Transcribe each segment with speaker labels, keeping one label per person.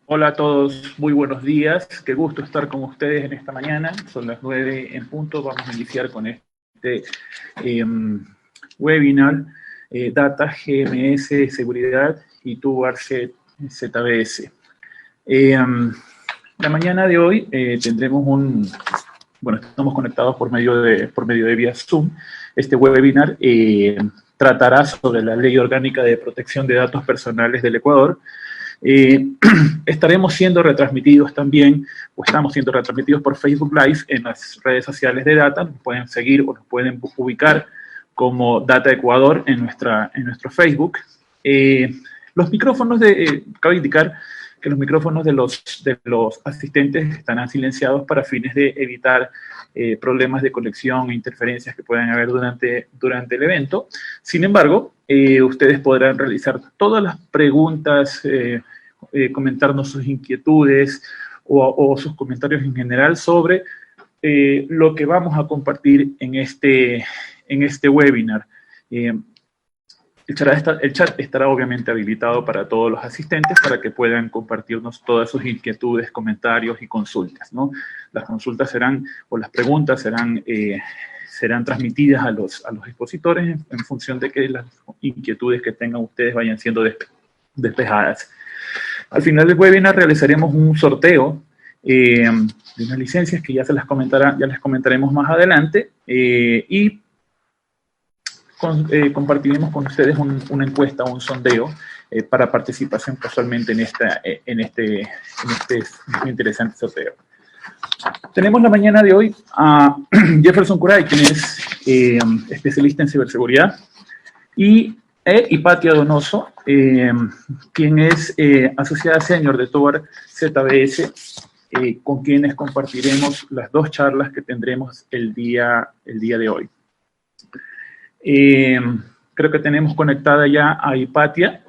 Speaker 1: Hola a todos, muy buenos días. Qué gusto estar con ustedes en esta mañana. Son las 9 en punto. Vamos a iniciar con este eh, webinar, Data, GMS, Seguridad y Tubarset ZBS. La mañana de hoy tendremos estamos conectados por medio de vía Zoom. Este webinar tratará sobre la Ley Orgánica de Protección de Datos Personales del Ecuador. Estaremos siendo retransmitidos también, o estamos siendo retransmitidos por Facebook Live en las redes sociales de Data. Nos pueden seguir o nos pueden ubicar como Data Ecuador en nuestro Facebook. Los micrófonos cabe indicar que los micrófonos de los asistentes estarán silenciados para fines de evitar problemas de conexión e interferencias que puedan haber durante el evento. Sin embargo, ustedes podrán realizar todas las preguntas, comentarnos sus inquietudes o sus comentarios en general sobre lo que vamos a compartir en este webinar. El chat estará obviamente habilitado para todos los asistentes para que puedan compartirnos todas sus inquietudes, comentarios y consultas, ¿no? Las consultas las preguntas serán transmitidas a los expositores en función de que las inquietudes que tengan ustedes vayan siendo despejadas. Al final del webinar realizaremos un sorteo de unas licencias que ya les comentaremos más adelante, y compartiremos con ustedes una encuesta, un sondeo para participación casualmente en este interesante sorteo. Tenemos la mañana de hoy a Jefferson Curay, quien es especialista en ciberseguridad, y Hipatia Donoso, quien es asociada senior de Tubar ZBS, con quienes compartiremos las dos charlas que tendremos el día de hoy. Creo que tenemos conectada ya a Hipatia.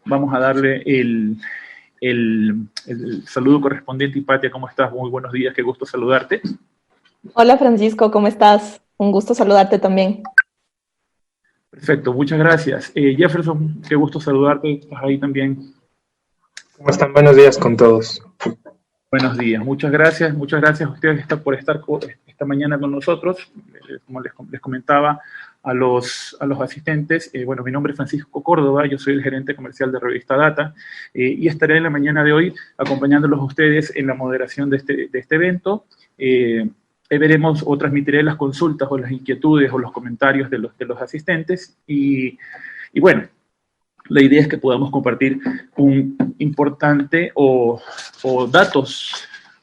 Speaker 1: Vamos a darle el saludo correspondiente. Hipatia, ¿cómo estás? Muy buenos días, qué gusto saludarte.
Speaker 2: Hola Francisco, ¿cómo estás? Un gusto saludarte también.
Speaker 1: Perfecto, muchas gracias. Jefferson, qué gusto saludarte, estás ahí también.
Speaker 3: ¿Cómo están? Buenos días con todos.
Speaker 1: Buenos días, muchas gracias a ustedes por estar esta mañana con nosotros. Como les comentaba a los asistentes, bueno, mi nombre es Francisco Córdoba, yo soy el gerente comercial de Revista Data, y estaré en la mañana de hoy acompañándolos a ustedes en la moderación de este evento. Veremos o transmitiré las consultas o las inquietudes o los comentarios de los asistentes, y bueno, la idea es que podamos compartir un importante o datos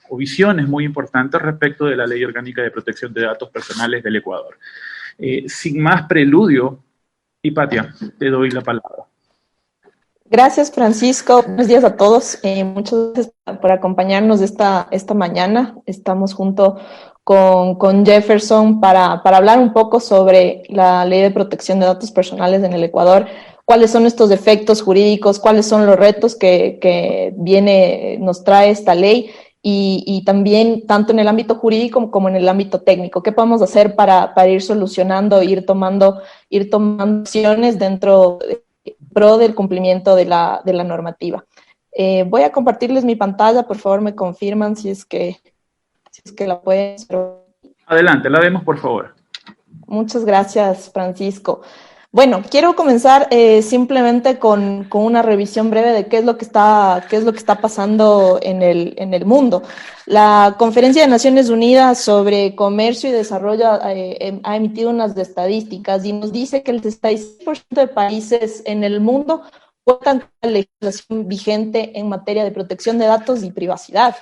Speaker 1: o visiones muy importantes respecto de la Ley Orgánica de Protección de Datos Personales del Ecuador. Sin más preludio, Hipatia, te doy la palabra.
Speaker 2: Gracias, Francisco. Buenos días a todos. Muchas gracias por acompañarnos esta mañana. Estamos junto con Jefferson para hablar un poco sobre la Ley de Protección de Datos Personales en el Ecuador. ¿Cuáles son estos efectos jurídicos? ¿Cuáles son los retos que nos trae esta ley? Y también, tanto en el ámbito jurídico como en el ámbito técnico, ¿qué podemos hacer para ir solucionando, ir tomando acciones dentro pro del cumplimiento de la normativa? Voy a compartirles mi pantalla, por favor me confirman si es que la pueden.
Speaker 1: Adelante, la vemos por favor.
Speaker 2: Muchas gracias, Francisco. Bueno, quiero comenzar simplemente con una revisión breve de qué es lo que está pasando en el mundo. La Conferencia de Naciones Unidas sobre Comercio y Desarrollo ha emitido unas estadísticas y nos dice que el 66% de países en el mundo cuentan con la legislación vigente en materia de protección de datos y privacidad.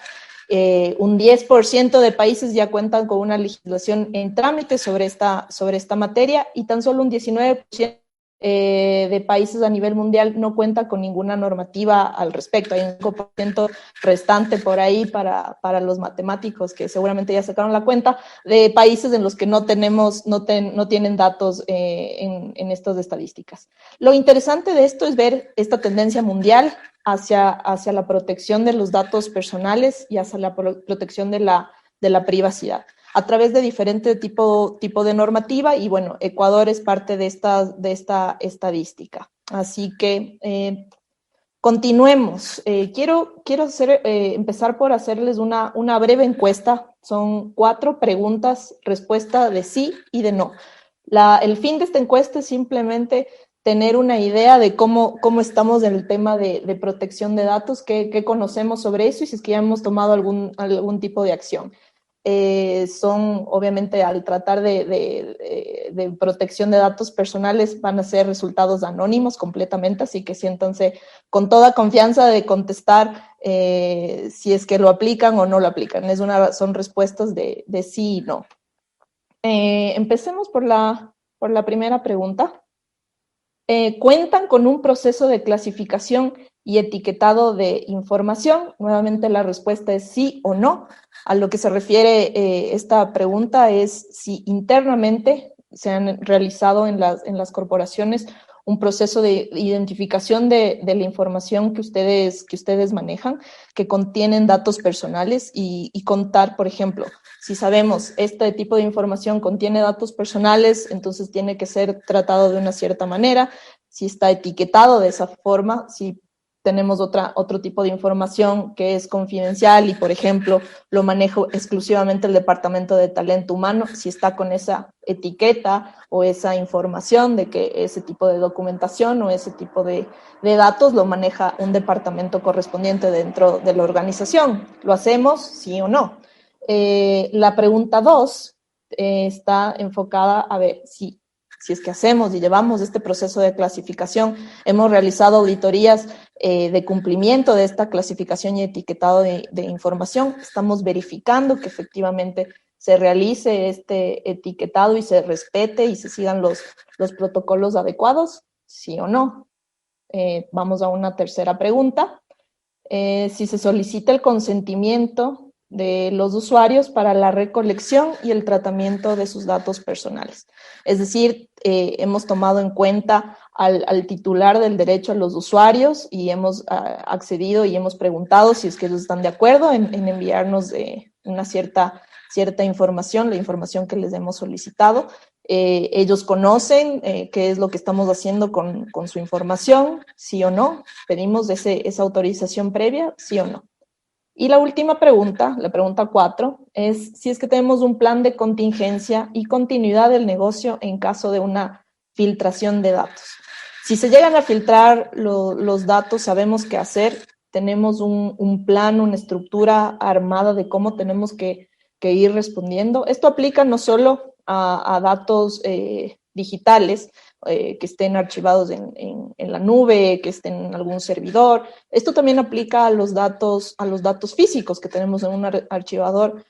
Speaker 2: Un 10% de países ya cuentan con una legislación en trámite sobre esta materia, y tan solo un 19% de países a nivel mundial no cuentan con ninguna normativa al respecto. Hay un 5% restante por ahí para los matemáticos que seguramente ya sacaron la cuenta, de países en los que no tienen datos en estas estadísticas. Lo interesante de esto es ver esta tendencia mundial hacia la protección de los datos personales y hacia la protección de la privacidad a través de diferente tipo de normativa, y bueno, Ecuador es parte de esta estadística. Así que Continuemos. Quiero empezar por hacerles una breve encuesta. Son 4 preguntas, respuesta de sí y de no. El fin de esta encuesta es simplemente tener una idea de cómo estamos en el tema de protección de datos, qué conocemos sobre eso y si es que ya hemos tomado algún tipo de acción. Son, obviamente, al tratar de protección de datos personales, van a ser resultados anónimos completamente, así que siéntanse con toda confianza de contestar si es que lo aplican o no lo aplican. Son respuestas de sí y no. Empecemos por la primera pregunta. ¿Cuentan con un proceso de clasificación y etiquetado de información? Nuevamente la respuesta es sí o no. A lo que se refiere esta pregunta es si internamente se han realizado en las corporaciones un proceso de identificación de la información que ustedes manejan, que contienen datos personales y contar, por ejemplo, si sabemos este tipo de información contiene datos personales, entonces tiene que ser tratado de una cierta manera. Si está etiquetado de esa forma, si tenemos otro tipo de información que es confidencial y, por ejemplo, lo maneja exclusivamente el Departamento de Talento Humano, si está con esa etiqueta o esa información de que ese tipo de documentación o ese tipo de datos lo maneja un departamento correspondiente dentro de la organización. ¿Lo hacemos, sí o no? La pregunta 2 está enfocada a ver si es que hacemos y llevamos este proceso de clasificación, hemos realizado auditorías de cumplimiento de esta clasificación y etiquetado de información, estamos verificando que efectivamente se realice este etiquetado y se respete y se sigan los protocolos adecuados, sí o no. Vamos a una tercera pregunta. Si se solicita el consentimiento de los usuarios para la recolección y el tratamiento de sus datos personales. Es decir, hemos tomado en cuenta al titular del derecho a los usuarios y hemos accedido y hemos preguntado si es que ellos están de acuerdo en enviarnos una cierta información, la información que les hemos solicitado. Ellos conocen qué es lo que estamos haciendo con su información, sí o no. Pedimos esa autorización previa, sí o no. Y la última pregunta, la pregunta 4, es si es que tenemos un plan de contingencia y continuidad del negocio en caso de una filtración de datos. Si se llegan a filtrar los datos, sabemos qué hacer, tenemos un plan, una estructura armada de cómo tenemos que ir respondiendo. Esto aplica no solo a datos digitales, que estén archivados en la nube, que estén en algún servidor. Esto también aplica a los datos físicos que tenemos en un archivador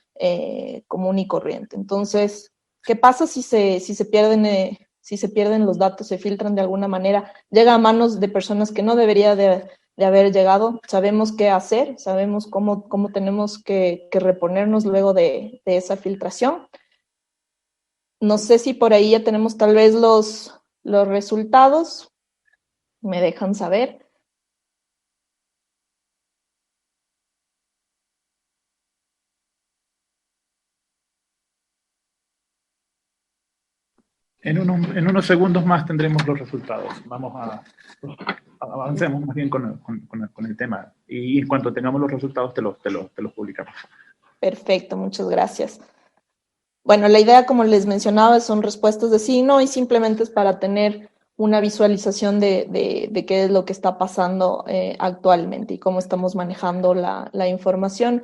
Speaker 2: común y corriente. Entonces, ¿qué pasa si se pierden los datos, se filtran de alguna manera, llega a manos de personas que no debería de haber llegado? Sabemos qué hacer, sabemos cómo tenemos que reponernos luego de esa filtración. No sé si por ahí ya tenemos tal vez los resultados. Me dejan saber.
Speaker 1: En unos segundos más tendremos los resultados. Avancemos más bien con el tema. Y en cuanto tengamos los resultados, te los publicamos.
Speaker 2: Perfecto, muchas gracias. Bueno, la idea, como les mencionaba, son respuestas de sí y no, y simplemente es para tener una visualización de qué es lo que está pasando actualmente y cómo estamos manejando la información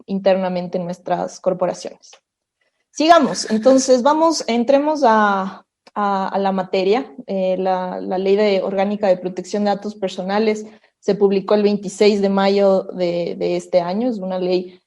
Speaker 2: internamente en nuestras corporaciones. Sigamos, entonces entremos a la materia. La Ley Orgánica de Protección de Datos Personales se publicó el 26 de mayo de este año, es una ley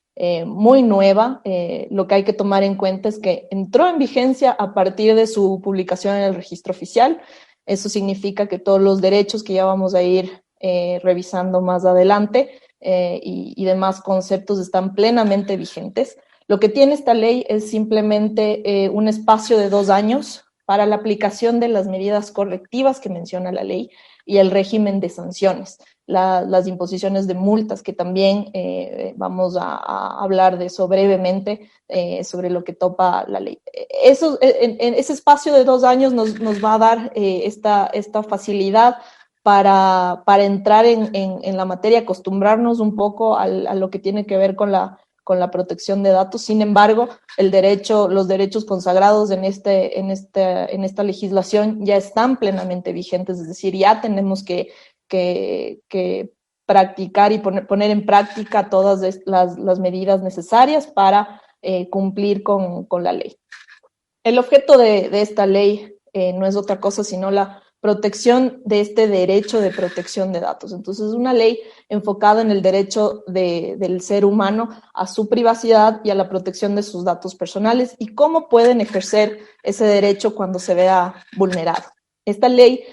Speaker 2: muy nueva. Lo que hay que tomar en cuenta es que entró en vigencia a partir de su publicación en el registro oficial. Eso significa que todos los derechos que ya vamos a ir revisando más adelante y demás conceptos están plenamente vigentes. Lo que tiene esta ley es simplemente un espacio de 2 años para la aplicación de las medidas correctivas que menciona la ley y el régimen de sanciones, las imposiciones de multas, que también vamos a hablar de eso brevemente, sobre lo que topa la ley. En ese espacio de 2 años nos va a dar esta facilidad para entrar en la materia, acostumbrarnos un poco a lo que tiene que ver con la protección de datos. Sin embargo, los derechos consagrados en esta legislación ya están plenamente vigentes, es decir, ya tenemos que practicar y poner en práctica todas las medidas necesarias para cumplir con la ley. El objeto de esta ley no es otra cosa sino la protección de este derecho de protección de datos. Entonces, es una ley enfocada en el derecho del ser humano a su privacidad y a la protección de sus datos personales y cómo pueden ejercer ese derecho cuando se vea vulnerado. Esta ley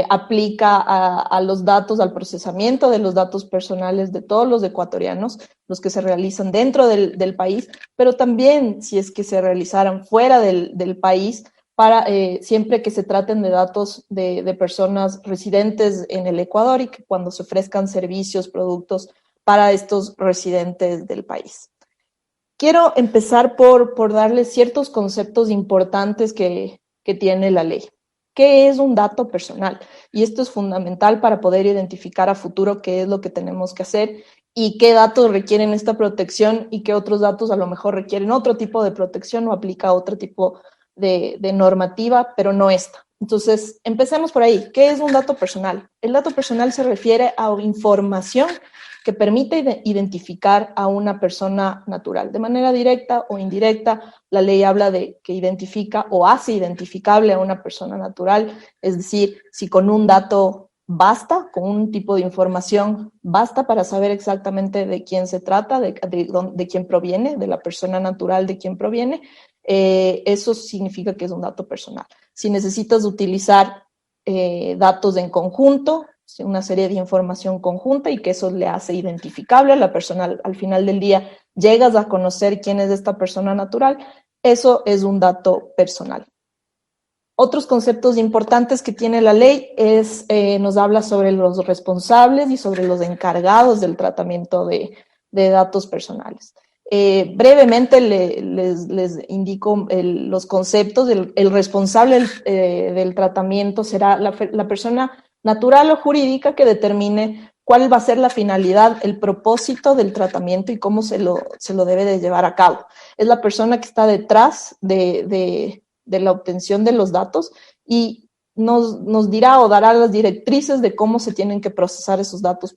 Speaker 2: aplica a los datos, al procesamiento de los datos personales de todos los ecuatorianos, los que se realizan dentro del país, pero también si es que se realizaran fuera del país, para siempre que se traten de datos de personas residentes en el Ecuador y que cuando se ofrezcan servicios, productos para estos residentes del país. Quiero empezar por darles ciertos conceptos importantes que tiene la ley. ¿Qué es un dato personal? Y esto es fundamental para poder identificar a futuro qué es lo que tenemos que hacer y qué datos requieren esta protección y qué otros datos a lo mejor requieren otro tipo de protección o aplica otro tipo de normativa, pero no esta. Entonces, empecemos por ahí. ¿Qué es un dato personal? El dato personal se refiere a información que permite identificar a una persona natural. De manera directa o indirecta, la ley habla de que identifica o hace identificable a una persona natural, es decir, si con un dato basta, con un tipo de información basta para saber exactamente de quién se trata, de quién proviene, de la persona natural de quién proviene, eso significa que es un dato personal. Si necesitas utilizar datos en conjunto, una serie de información conjunta y que eso le hace identificable a la persona, al final del día llegas a conocer quién es esta persona natural, eso es un dato personal. Otros conceptos importantes que tiene la ley nos habla sobre los responsables y sobre los encargados del tratamiento de datos personales. Brevemente les indico los conceptos. El responsable del tratamiento será la persona natural o jurídica que determine cuál va a ser la finalidad, el propósito del tratamiento y cómo se lo debe de llevar a cabo. Es la persona que está detrás de la obtención de los datos y nos dirá o dará las directrices de cómo se tienen que procesar esos datos,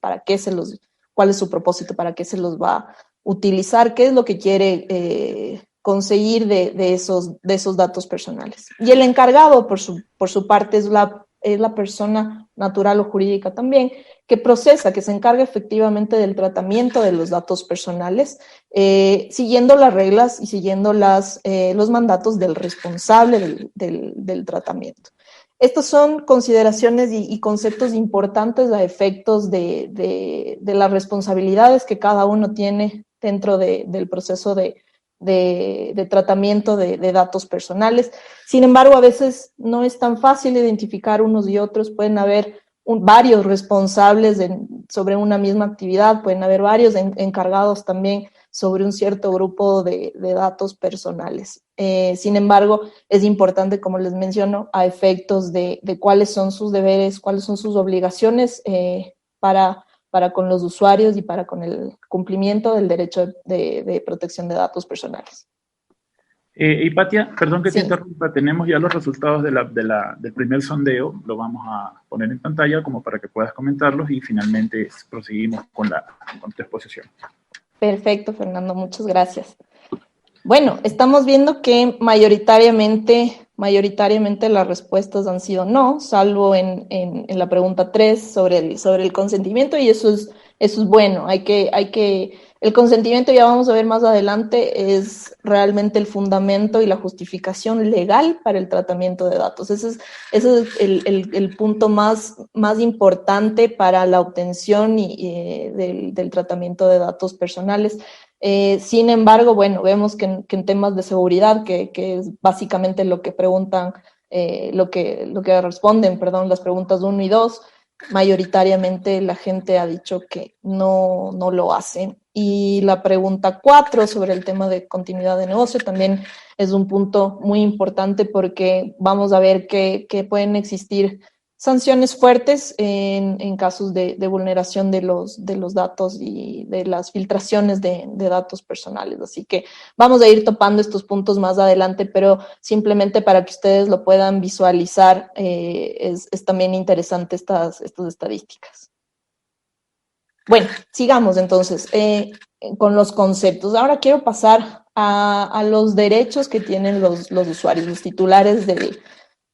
Speaker 2: cuál es su propósito, para qué se los va a utilizar, qué es lo que quiere conseguir de esos datos personales. Y el encargado, por su parte, es la persona natural o jurídica también, que procesa, que se encarga efectivamente del tratamiento de los datos personales, siguiendo las reglas y siguiendo los mandatos del responsable del tratamiento. Estas son consideraciones y conceptos importantes a efectos de las responsabilidades que cada uno tiene dentro del proceso de tratamiento de datos personales. Sin embargo, a veces no es tan fácil identificar unos y otros. Pueden haber varios responsables sobre una misma actividad, pueden haber varios encargados también sobre un cierto grupo de datos personales. Sin embargo, es importante, como les menciono, a efectos de cuáles son sus deberes, cuáles son sus obligaciones para con los usuarios y para con el cumplimiento del derecho de protección de datos personales.
Speaker 1: Hipatia, perdón que
Speaker 2: Sí.
Speaker 1: te interrumpa, tenemos ya los resultados del primer sondeo, lo vamos a poner en pantalla como para que puedas comentarlos y finalmente proseguimos con tu exposición.
Speaker 2: Perfecto, Fernando, muchas gracias. Bueno, estamos viendo que mayoritariamente las respuestas han sido no, salvo en la pregunta 3 sobre el consentimiento, y eso es bueno. El consentimiento, ya vamos a ver más adelante, es realmente el fundamento y la justificación legal para el tratamiento de datos. Ese es el punto más importante para la obtención del tratamiento de datos personales. Sin embargo, bueno, vemos que en temas de seguridad, que es básicamente lo que preguntan, lo que responden, las preguntas 1 y 2, mayoritariamente la gente ha dicho que no lo hacen. Y la pregunta 4 sobre el tema de continuidad de negocio también es un punto muy importante, porque vamos a ver que pueden existir sanciones fuertes en casos de vulneración de los datos y de las filtraciones de datos personales. Así que vamos a ir topando estos puntos más adelante, pero simplemente para que ustedes lo puedan visualizar, es también interesante estas estadísticas. Bueno, sigamos entonces con los conceptos. Ahora quiero pasar a los derechos que tienen los usuarios, los titulares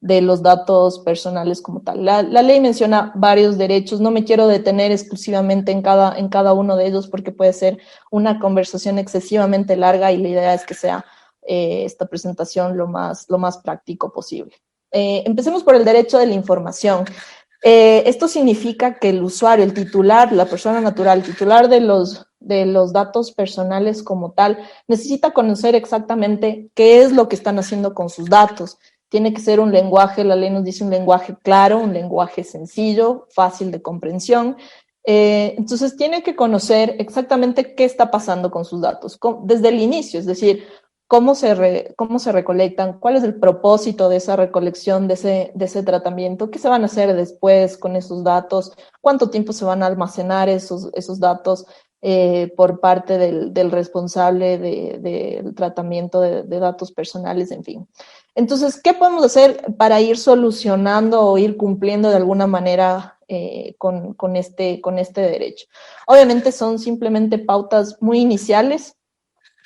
Speaker 2: de los datos personales como tal. La ley menciona varios derechos, no me quiero detener exclusivamente en cada uno de ellos porque puede ser una conversación excesivamente larga y la idea es que sea esta presentación lo más práctico posible. Empecemos por el derecho de la información. Esto significa que el usuario, el titular, la persona natural, titular de los datos personales como tal, necesita conocer exactamente qué es lo que están haciendo con sus datos. Tiene que ser un lenguaje, la ley nos dice un lenguaje claro, un lenguaje sencillo, fácil de comprensión. Entonces tiene que conocer exactamente qué está pasando con sus datos desde el inicio, es decir, cómo se recolectan, cuál es el propósito de esa recolección, de ese tratamiento, qué se van a hacer después con esos datos, cuánto tiempo se van a almacenar esos datos por parte del responsable del tratamiento de datos personales, en fin. Entonces, ¿qué podemos hacer para ir solucionando o ir cumpliendo de alguna manera con este derecho? Obviamente son simplemente pautas muy iniciales.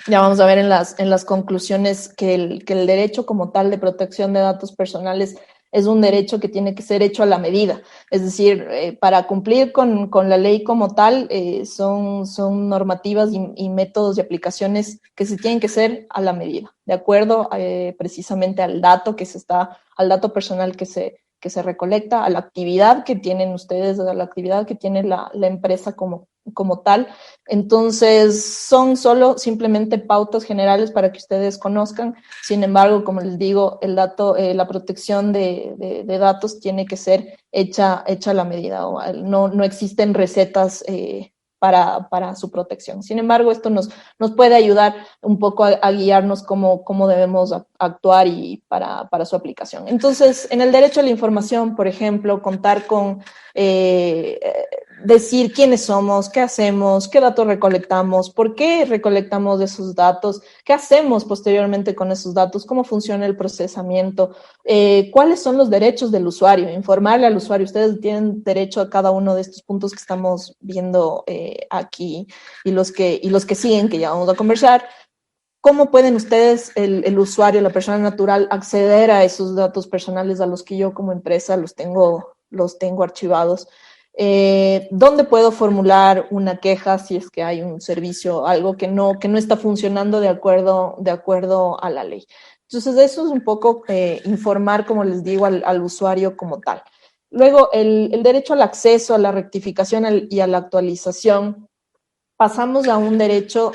Speaker 2: Ya vamos a ver en las conclusiones que el derecho como tal de protección de datos personales es un derecho que tiene que ser hecho a la medida. Es decir, para cumplir con la ley como tal, son normativas y métodos y aplicaciones que se tienen que hacer a la medida, de acuerdo precisamente al dato al dato personal que se recolecta, a la actividad que tienen ustedes, a la actividad que tiene la empresa como tal. Entonces, son solo simplemente pautas generales para que ustedes conozcan. Sin embargo, como les digo, la protección de datos tiene que ser hecha a la medida. No existen recetas para su protección. Sin embargo, esto nos puede ayudar un poco a guiarnos cómo debemos actuar y para su aplicación. Entonces, en el derecho a la información, por ejemplo, contar con decir quiénes somos, qué hacemos, qué datos recolectamos, por qué recolectamos esos datos, qué hacemos posteriormente con esos datos, cómo funciona el procesamiento, cuáles son los derechos del usuario, informarle al usuario. Ustedes tienen derecho a cada uno de estos puntos que estamos viendo aquí y los que siguen, que ya vamos a conversar. ¿Cómo pueden ustedes, el usuario, la persona natural, acceder a esos datos personales a los que yo como empresa los tengo archivados? ¿Dónde puedo formular una queja si es que hay un servicio, algo que no está funcionando de acuerdo a la ley? Entonces, eso es un poco informar, como les digo, al usuario como tal. Luego, el derecho al acceso, a la rectificación y a la actualización. Pasamos a un derecho,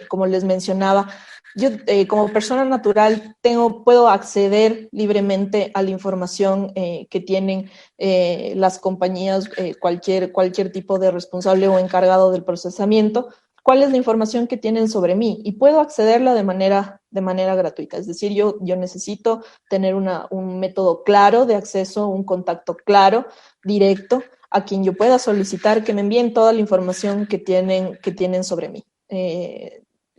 Speaker 2: como les mencionaba, yo como persona natural puedo acceder libremente a la información que tienen las compañías, cualquier tipo de responsable o encargado del procesamiento. ¿Cuál es la información que tienen sobre mí? Y puedo accederla de manera gratuita. Es decir, yo necesito tener un método claro de acceso, un contacto claro, directo, a quien yo pueda solicitar que me envíen toda la información que tienen sobre mí.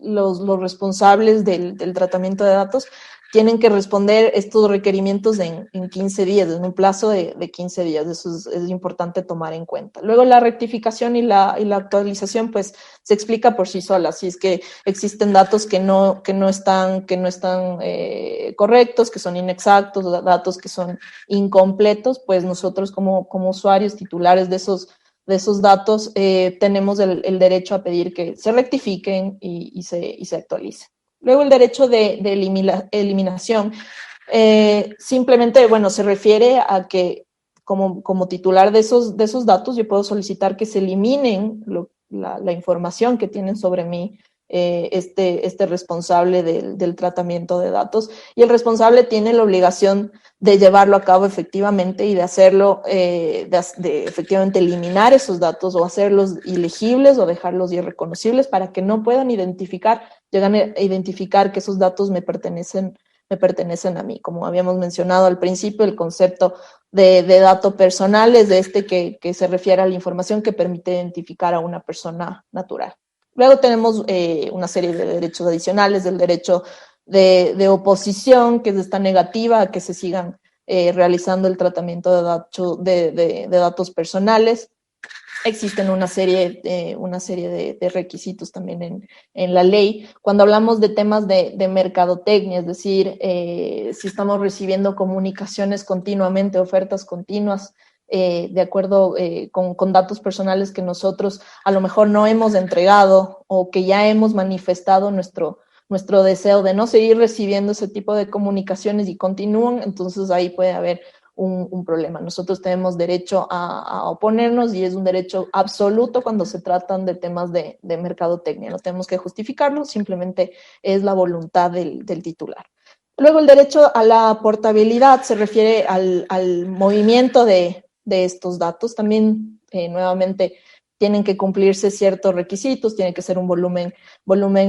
Speaker 2: Los responsables del tratamiento de datos tienen que responder estos requerimientos en 15 días, en un plazo de 15 días. Eso es importante tomar en cuenta. Luego la rectificación y la actualización, pues se explica por sí sola. Si es que existen datos que no están correctos, que son inexactos, datos que son incompletos, pues nosotros como usuarios titulares de esos datos tenemos el derecho a pedir que se rectifiquen y se actualicen. Luego el derecho de eliminación, simplemente, bueno, se refiere a que como titular de esos datos yo puedo solicitar que se eliminen la información que tienen sobre mí este responsable del tratamiento de datos, y el responsable tiene la obligación de llevarlo a cabo efectivamente y de hacerlo, de efectivamente eliminar esos datos o hacerlos ilegibles o dejarlos irreconocibles para que no puedan llegan a identificar que esos datos me pertenecen me pertenecen a mí. Como habíamos mencionado al principio, el concepto de dato personal es de que se refiere a la información que permite identificar a una persona natural. Luego tenemos una serie de derechos adicionales, del derecho de oposición, que es esta negativa a que se sigan realizando el tratamiento de datos personales. Existen una serie de requisitos también en la ley. Cuando hablamos de temas de mercadotecnia, es decir, si estamos recibiendo comunicaciones continuamente, ofertas continuas, de acuerdo con datos personales que nosotros a lo mejor no hemos entregado o que ya hemos manifestado nuestro deseo de no seguir recibiendo ese tipo de comunicaciones y continúan, entonces ahí puede haber un problema. Nosotros tenemos derecho a oponernos y es un derecho absoluto cuando se tratan de temas de mercadotecnia. No tenemos que justificarlo, simplemente es la voluntad del titular. Luego el derecho a la portabilidad se refiere al movimiento de estos datos. También, nuevamente, tienen que cumplirse ciertos requisitos, tiene que ser un volumen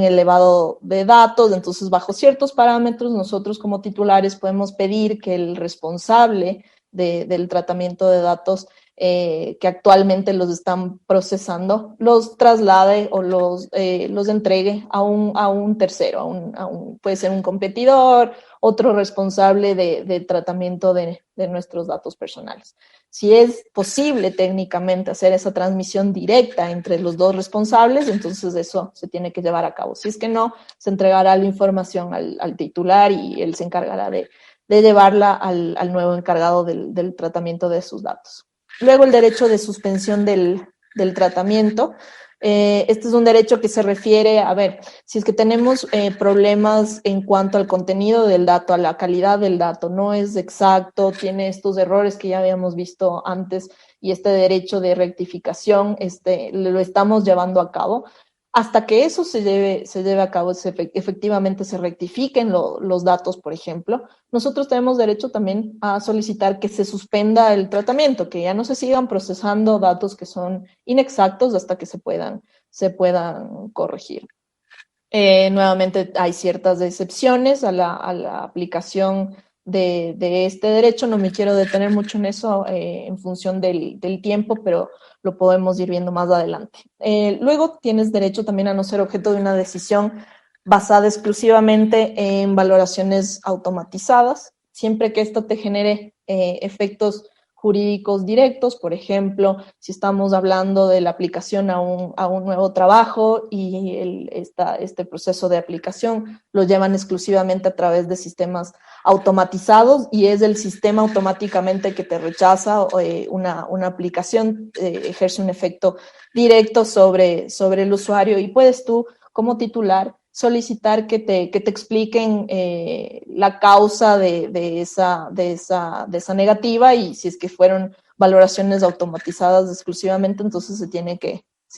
Speaker 2: elevado de datos, entonces bajo ciertos parámetros nosotros como titulares podemos pedir que el responsable del tratamiento de datos que actualmente los están procesando, los traslade o los entregue a un tercero, puede ser un competidor, otro responsable de tratamiento de nuestros datos personales. Si es posible técnicamente hacer esa transmisión directa entre los dos responsables, entonces eso se tiene que llevar a cabo. Si es que no, se entregará la información al titular y él se encargará de llevarla al nuevo encargado del tratamiento de sus datos. Luego el derecho de suspensión del tratamiento. Este es un derecho que se refiere a ver, si es que tenemos problemas en cuanto al contenido del dato, a la calidad del dato, no es exacto, tiene estos errores que ya habíamos visto antes y este derecho de rectificación lo estamos llevando a cabo. Hasta que eso se lleve a cabo, efectivamente se rectifiquen los datos, por ejemplo, nosotros tenemos derecho también a solicitar que se suspenda el tratamiento, que ya no se sigan procesando datos que son inexactos hasta que se puedan corregir. Nuevamente hay ciertas excepciones a la aplicación de este derecho. No me quiero detener mucho en eso en función del tiempo, pero lo podemos ir viendo más adelante. Luego tienes derecho también a no ser objeto de una decisión basada exclusivamente en valoraciones automatizadas, siempre que esto te genere efectos jurídicos directos, por ejemplo, si estamos hablando de la aplicación a un nuevo trabajo y este proceso de aplicación lo llevan exclusivamente a través de sistemas automatizados y es el sistema automáticamente que te rechaza una aplicación, ejerce un efecto directo sobre el usuario y puedes tú como titular solicitar que te expliquen la causa de esa negativa y si es que fueron valoraciones automatizadas exclusivamente, entonces se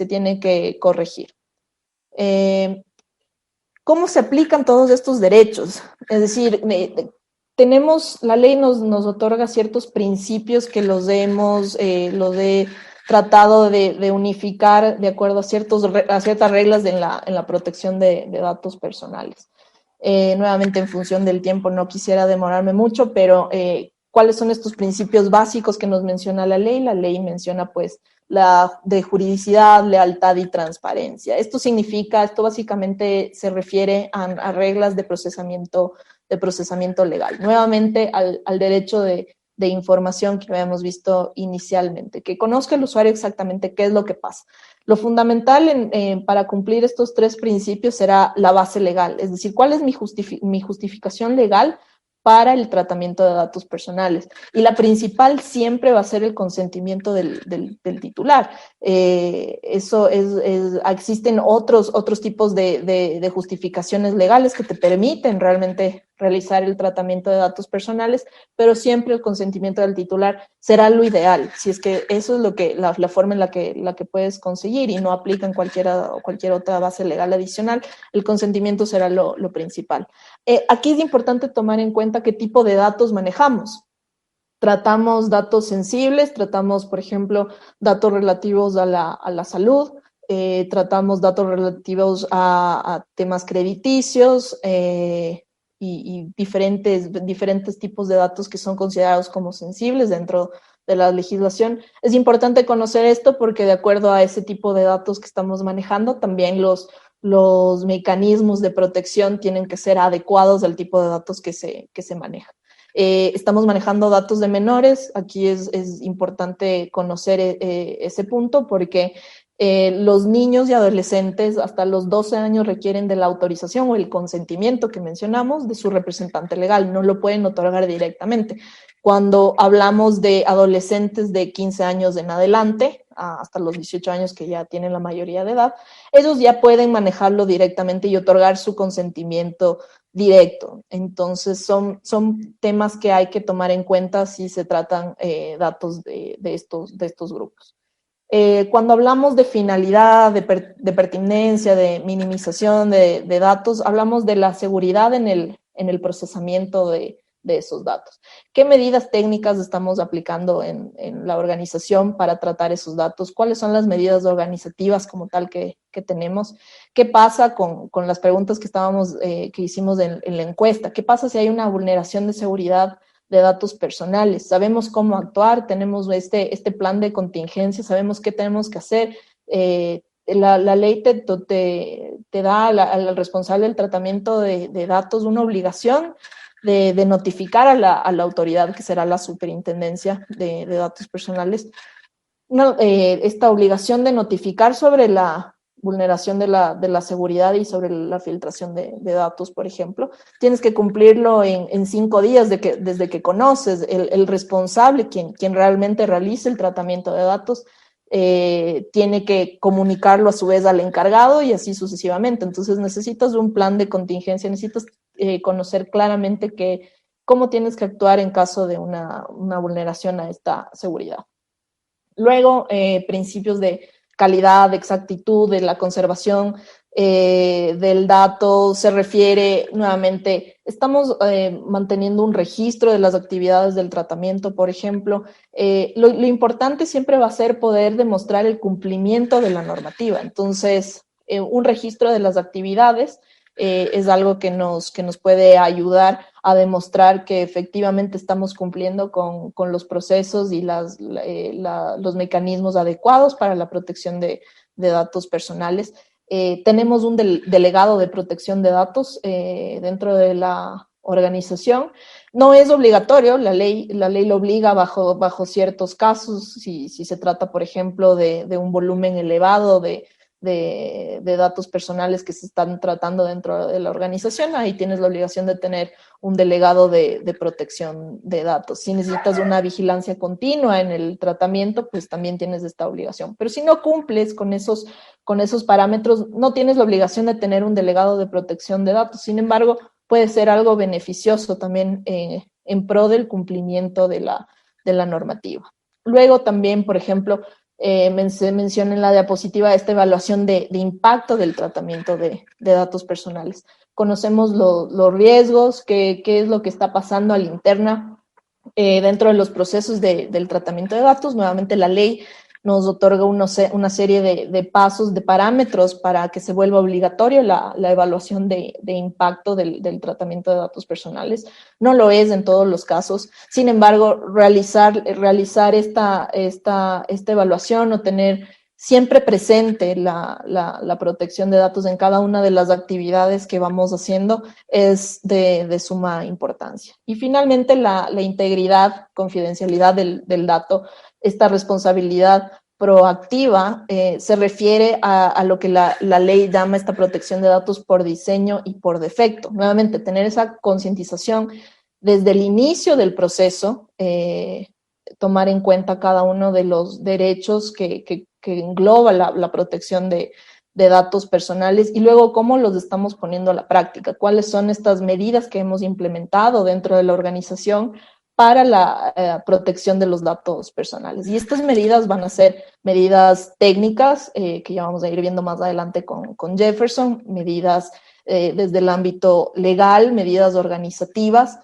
Speaker 2: tiene que corregir. ¿Cómo se aplican todos estos derechos? Es decir, la ley nos otorga ciertos principios que los he tratado de unificar de acuerdo a ciertas reglas en la protección de datos personales. Nuevamente, en función del tiempo, no quisiera demorarme mucho, pero ¿cuáles son estos principios básicos que nos menciona la ley? La ley menciona, pues, la de juridicidad, lealtad y transparencia. Esto básicamente se refiere a reglas de procesamiento legal. Nuevamente, al derecho de información que habíamos visto inicialmente, que conozca el usuario exactamente qué es lo que pasa. Lo fundamental para cumplir estos tres principios será la base legal, es decir, cuál es mi justificación legal para el tratamiento de datos personales. Y la principal siempre va a ser el consentimiento del titular. Existen otros tipos de justificaciones legales que te permiten realmente realizar el tratamiento de datos personales, pero siempre el consentimiento del titular será lo ideal, si es que eso es la forma en la que puedes conseguir y no aplican cualquier otra base legal adicional, el consentimiento será lo principal. Aquí es importante tomar en cuenta qué tipo de datos manejamos. Tratamos datos sensibles, tratamos, por ejemplo, datos relativos a la salud, tratamos datos relativos a temas crediticios, y diferentes tipos de datos que son considerados como sensibles dentro de la legislación. Es importante conocer esto porque de acuerdo a ese tipo de datos que estamos manejando, también los mecanismos de protección tienen que ser adecuados al tipo de datos que se maneja. Estamos manejando datos de menores. Aquí es importante conocer ese punto porque los niños y adolescentes hasta los 12 años requieren de la autorización o el consentimiento que mencionamos de su representante legal, no lo pueden otorgar directamente. Cuando hablamos de adolescentes de 15 años en adelante, hasta los 18 años que ya tienen la mayoría de edad, ellos ya pueden manejarlo directamente y otorgar su consentimiento directo. Entonces son temas que hay que tomar en cuenta si se tratan datos de estos grupos. Cuando hablamos de finalidad, de pertinencia, de minimización de datos, hablamos de la seguridad en el procesamiento de esos datos. ¿Qué medidas técnicas estamos aplicando en la organización para tratar esos datos? ¿Cuáles son las medidas organizativas como tal que tenemos? ¿Qué pasa con las preguntas que hicimos en la encuesta? ¿Qué pasa si hay una vulneración de seguridad de datos personales? Sabemos cómo actuar, tenemos este plan de contingencia, sabemos qué tenemos que hacer. La ley te da al responsable del tratamiento de datos una obligación de notificar a la autoridad, que será la superintendencia de datos personales, esta obligación de notificar sobre la vulneración de la seguridad y sobre la filtración de datos, por ejemplo. Tienes que cumplirlo en 5 días desde que conoces el responsable, quien realmente realice el tratamiento de datos, tiene que comunicarlo a su vez al encargado y así sucesivamente. Entonces necesitas un plan de contingencia, necesitas conocer claramente cómo tienes que actuar en caso de una vulneración a esta seguridad. Luego, principios de calidad, de exactitud, de la conservación del dato, se refiere nuevamente, estamos manteniendo un registro de las actividades del tratamiento, por ejemplo. Lo importante siempre va a ser poder demostrar el cumplimiento de la normativa. Entonces, un registro de las actividades es algo que nos puede ayudar a demostrar que efectivamente estamos cumpliendo con los procesos y los mecanismos adecuados para la protección de datos personales. Tenemos un delegado de protección de datos dentro de la organización. No es obligatorio, la ley lo obliga bajo ciertos casos, si se trata, por ejemplo, de un volumen elevado de datos personales que se están tratando dentro de la organización. Ahí tienes la obligación de tener un delegado de protección de datos. Si necesitas una vigilancia continua en el tratamiento, pues también tienes esta obligación. Pero si no cumples con esos parámetros, no tienes la obligación de tener un delegado de protección de datos. Sin embargo, puede ser algo beneficioso también en pro del cumplimiento de la normativa. Luego también, por ejemplo, se menciona en la diapositiva esta evaluación de impacto del tratamiento de datos personales. Conocemos los riesgos, qué es lo que está pasando a la interna dentro de los procesos del tratamiento de datos. Nuevamente la ley nos otorga una serie de pasos, de parámetros para que se vuelva obligatorio la evaluación de impacto del tratamiento de datos personales. No lo es en todos los casos. Sin embargo, realizar esta evaluación o tener siempre presente la protección de datos en cada una de las actividades que vamos haciendo es de suma importancia. Y finalmente, la integridad, confidencialidad del dato, esta responsabilidad proactiva se refiere a lo que la ley llama esta protección de datos por diseño y por defecto. Nuevamente, tener esa concientización desde el inicio del proceso, tomar en cuenta cada uno de los derechos que engloba la protección de datos personales y luego cómo los estamos poniendo a la práctica, cuáles son estas medidas que hemos implementado dentro de la organización para la protección de los datos personales. Y estas medidas van a ser medidas técnicas, que ya vamos a ir viendo más adelante con Jefferson, medidas desde el ámbito legal, medidas organizativas,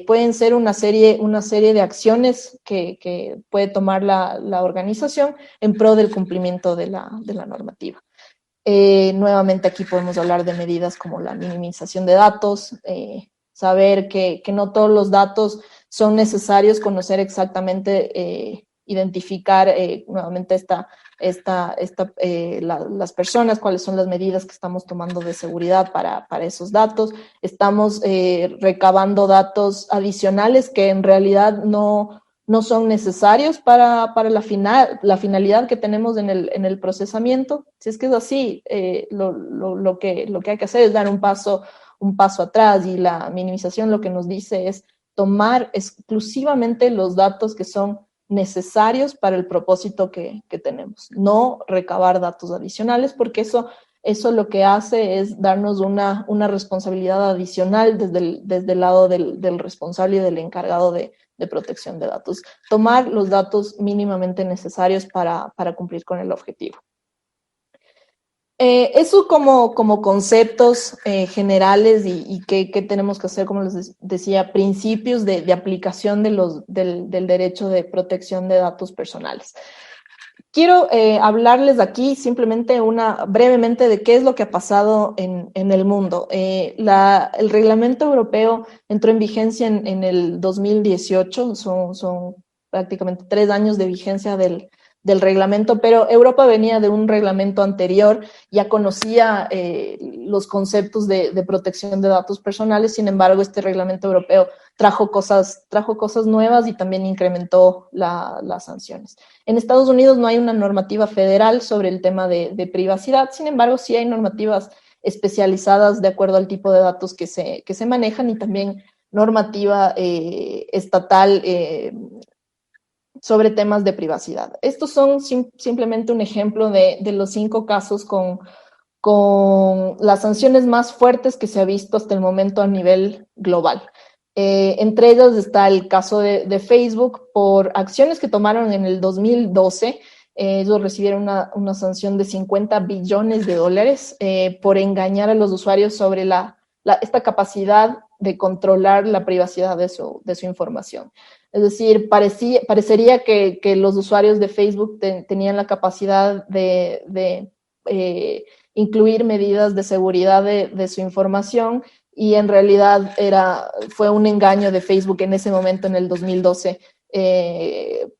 Speaker 2: pueden ser una serie de acciones que puede tomar la organización en pro del cumplimiento de la normativa. Nuevamente aquí podemos hablar de medidas como la minimización de datos, saber que no todos los datos son necesarios, conocer exactamente, identificar nuevamente las personas, cuáles son las medidas que estamos tomando de seguridad para esos datos. Estamos recabando datos adicionales que en realidad no son necesarios para la finalidad que tenemos en el procesamiento. Si es que es así, lo que hay que hacer es dar un paso atrás, y la minimización lo que nos dice es tomar exclusivamente los datos que son necesarios para el propósito que tenemos, no recabar datos adicionales, porque eso lo que hace es darnos una responsabilidad adicional desde el lado del responsable y del encargado de protección de datos. Tomar los datos mínimamente necesarios para cumplir con el objetivo. Eso como conceptos generales y qué tenemos que hacer, como les decía, principios de aplicación del derecho de protección de datos personales. Quiero hablarles aquí simplemente brevemente de qué es lo que ha pasado en el mundo. El reglamento europeo entró en vigencia en el 2018, son prácticamente 3 años de vigencia del reglamento, pero Europa venía de un reglamento anterior, ya conocía los conceptos de protección de datos personales. Sin embargo, este reglamento europeo trajo cosas nuevas y también incrementó las sanciones. En Estados Unidos no hay una normativa federal sobre el tema de privacidad, sin embargo, sí hay normativas especializadas de acuerdo al tipo de datos que se manejan, y también normativa estatal sobre temas de privacidad. Estos son simplemente un ejemplo de los 5 casos con las sanciones más fuertes que se ha visto hasta el momento a nivel global. Entre ellos está el caso de Facebook por acciones que tomaron en el 2012. Ellos recibieron una sanción de $50 billones por engañar a los usuarios sobre esta capacidad de controlar la privacidad de su información. Es decir, parecería que los usuarios de Facebook tenían la capacidad de incluir medidas de seguridad de su información, y en realidad fue un engaño de Facebook en ese momento, en el 2012,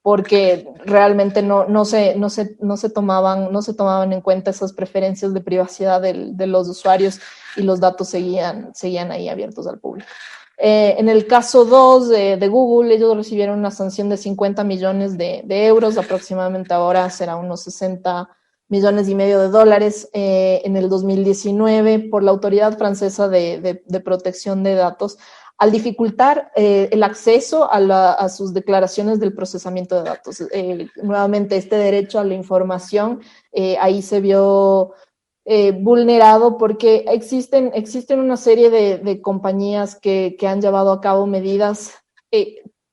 Speaker 2: porque realmente no se tomaban en cuenta esas preferencias de privacidad de los usuarios, y los datos seguían ahí abiertos al público. En el caso 2 de Google, ellos recibieron una sanción de 50 millones de euros, aproximadamente ahora será unos 60 millones y medio de dólares, en el 2019, por la Autoridad Francesa de Protección de Datos, al dificultar el acceso a sus declaraciones del procesamiento de datos. Nuevamente, este derecho a la información ahí se vio vulnerado, porque existen una serie de compañías que han llevado a cabo medidas,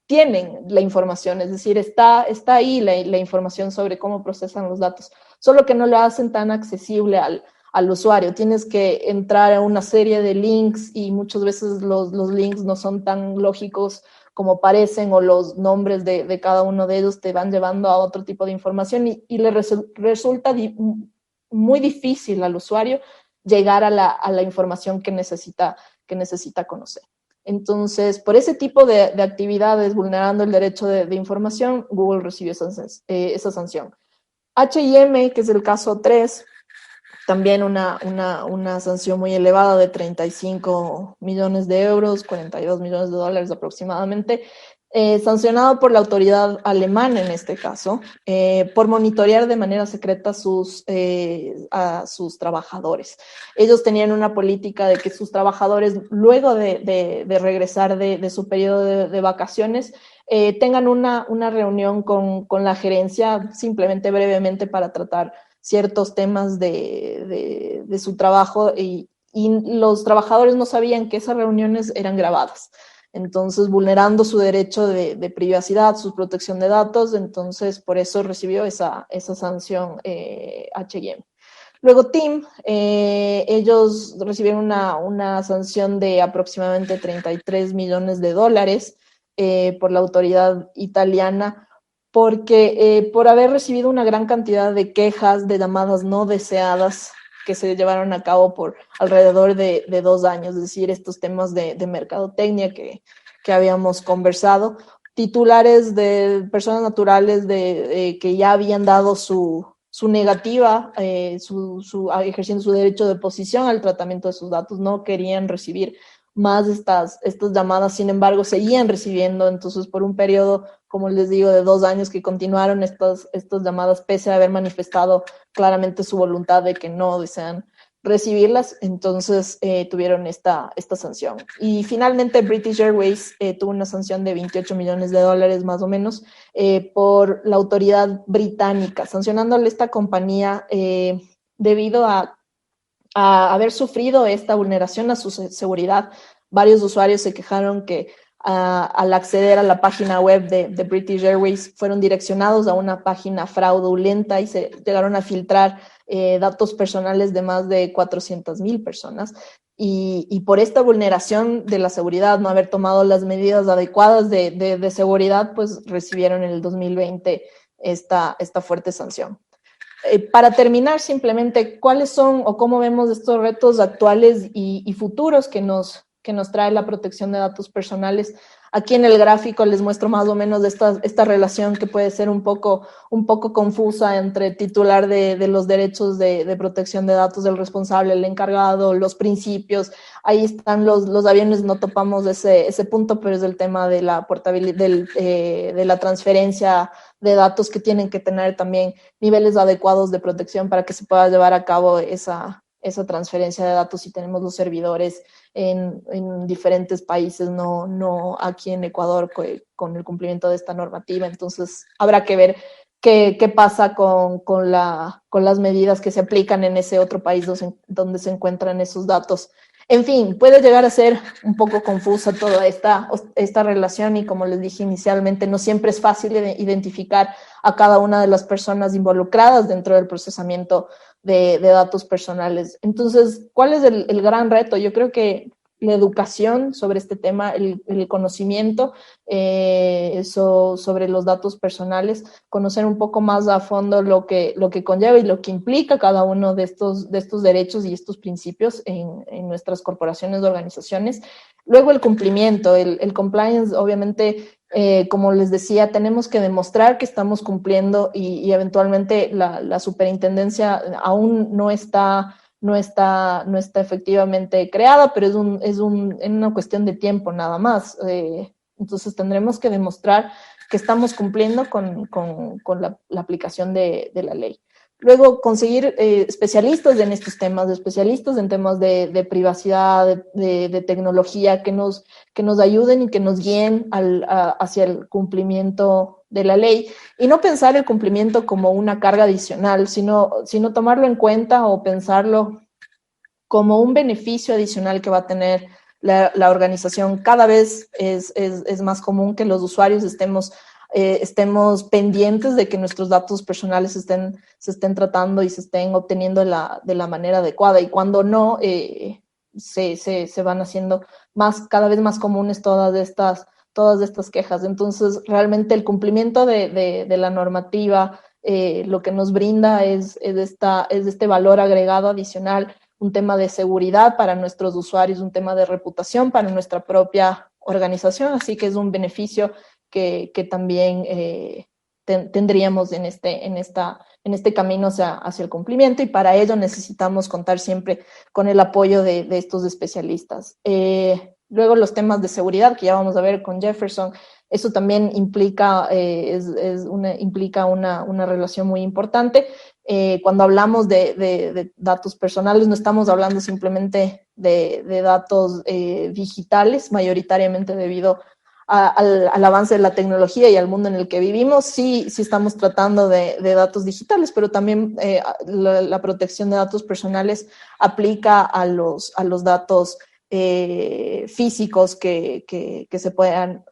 Speaker 2: tienen la información, es decir, está ahí la información sobre cómo procesan los datos, solo que no lo hacen tan accesible al usuario. Tienes que entrar a una serie de links, y muchas veces los links no son tan lógicos como parecen, o los nombres de cada uno de ellos te van llevando a otro tipo de información, y le resulta muy difícil al usuario llegar a la información que necesita conocer. Entonces, por ese tipo de actividades, vulnerando el derecho de información, Google recibió esa sanción. H&M, que es el caso 3, también una sanción muy elevada de 35 millones de euros, 42 millones de dólares aproximadamente, sancionado por la autoridad alemana en este caso, por monitorear de manera secreta a sus trabajadores. Ellos tenían una política de que sus trabajadores, luego de regresar de su periodo de vacaciones, tengan una reunión con la gerencia, simplemente brevemente, para tratar ciertos temas de su trabajo, y los trabajadores no sabían que esas reuniones eran grabadas. Entonces, vulnerando su derecho de privacidad, su protección de datos, entonces por eso recibió esa sanción H&M. Luego Tim, ellos recibieron una sanción de aproximadamente 33 millones de dólares por la autoridad italiana, porque por haber recibido una gran cantidad de quejas, de llamadas no deseadas que se llevaron a cabo por alrededor de 2 años, es decir, estos temas de mercadotecnia que habíamos conversado, titulares de personas naturales que ya habían dado su negativa, ejerciendo su derecho de oposición al tratamiento de sus datos, no querían recibir más estas llamadas, sin embargo, seguían recibiendo, entonces por un periodo, como les digo, de 2 años que continuaron estas llamadas, pese a haber manifestado claramente su voluntad de que no desean recibirlas, entonces tuvieron esta sanción. Y finalmente British Airways tuvo una sanción de $28 millones más o menos por la autoridad británica, sancionándole a esta compañía debido a haber sufrido esta vulneración a su seguridad. Varios usuarios se quejaron que al acceder a la página web de British Airways fueron direccionados a una página fraudulenta y se llegaron a filtrar datos personales de más de 400,000 personas. Y por esta vulneración de la seguridad, no haber tomado las medidas adecuadas de seguridad, pues recibieron en el 2020 esta fuerte sanción. Para terminar, simplemente, ¿cuáles son o cómo vemos estos retos actuales y futuros que nos trae la protección de datos personales? Aquí en el gráfico les muestro más o menos esta relación que puede ser un poco confusa entre titular de los derechos de protección de datos del responsable, el encargado, los principios. Ahí están los aviones, no topamos ese punto, pero es el tema de la portabilidad, de la transferencia de datos, que tienen que tener también niveles adecuados de protección para que se pueda llevar a cabo esa transferencia de datos si tenemos los servidores en diferentes países, no aquí en Ecuador con el cumplimiento de esta normativa. Entonces habrá que ver qué pasa con las medidas que se aplican en ese otro país donde se encuentran esos datos. En fin, puede llegar a ser un poco confusa toda esta relación y, como les dije inicialmente, no siempre es fácil identificar a cada una de las personas involucradas dentro del procesamiento de datos personales. Entonces, ¿cuál es el gran reto? Yo creo que la educación sobre este tema, el conocimiento sobre los datos personales, conocer un poco más a fondo lo que conlleva y lo que implica cada uno de estos derechos y estos principios en nuestras corporaciones o organizaciones. Luego el cumplimiento, el compliance, obviamente, como les decía, tenemos que demostrar que estamos cumpliendo y eventualmente la superintendencia aún no está efectivamente creada, pero es una cuestión de tiempo nada más. Entonces tendremos que demostrar que estamos cumpliendo con la aplicación de la ley. Luego, conseguir especialistas en estos temas, especialistas en temas de privacidad, de tecnología, que nos ayuden y que nos guíen hacia el cumplimiento de la ley, y no pensar el cumplimiento como una carga adicional, sino tomarlo en cuenta o pensarlo como un beneficio adicional que va a tener la organización. Cada vez es más común que los usuarios estemos pendientes de que nuestros datos personales se estén tratando y se estén obteniendo de la manera adecuada, y cuando no, se van haciendo cada vez más comunes todas estas quejas. Entonces, realmente el cumplimiento de la normativa lo que nos brinda es este valor agregado adicional, un tema de seguridad para nuestros usuarios, un tema de reputación para nuestra propia organización, así que es un beneficio que también tendríamos en este camino hacia el cumplimiento, y para ello necesitamos contar siempre con el apoyo de estos especialistas. Luego los temas de seguridad, que ya vamos a ver con Jefferson, eso también implica una relación muy importante. Cuando hablamos de datos personales, no estamos hablando simplemente de datos digitales, mayoritariamente debido al avance de la tecnología y al mundo en el que vivimos. Sí estamos tratando de datos digitales, pero también la protección de datos personales aplica a los datos físicos que se puedan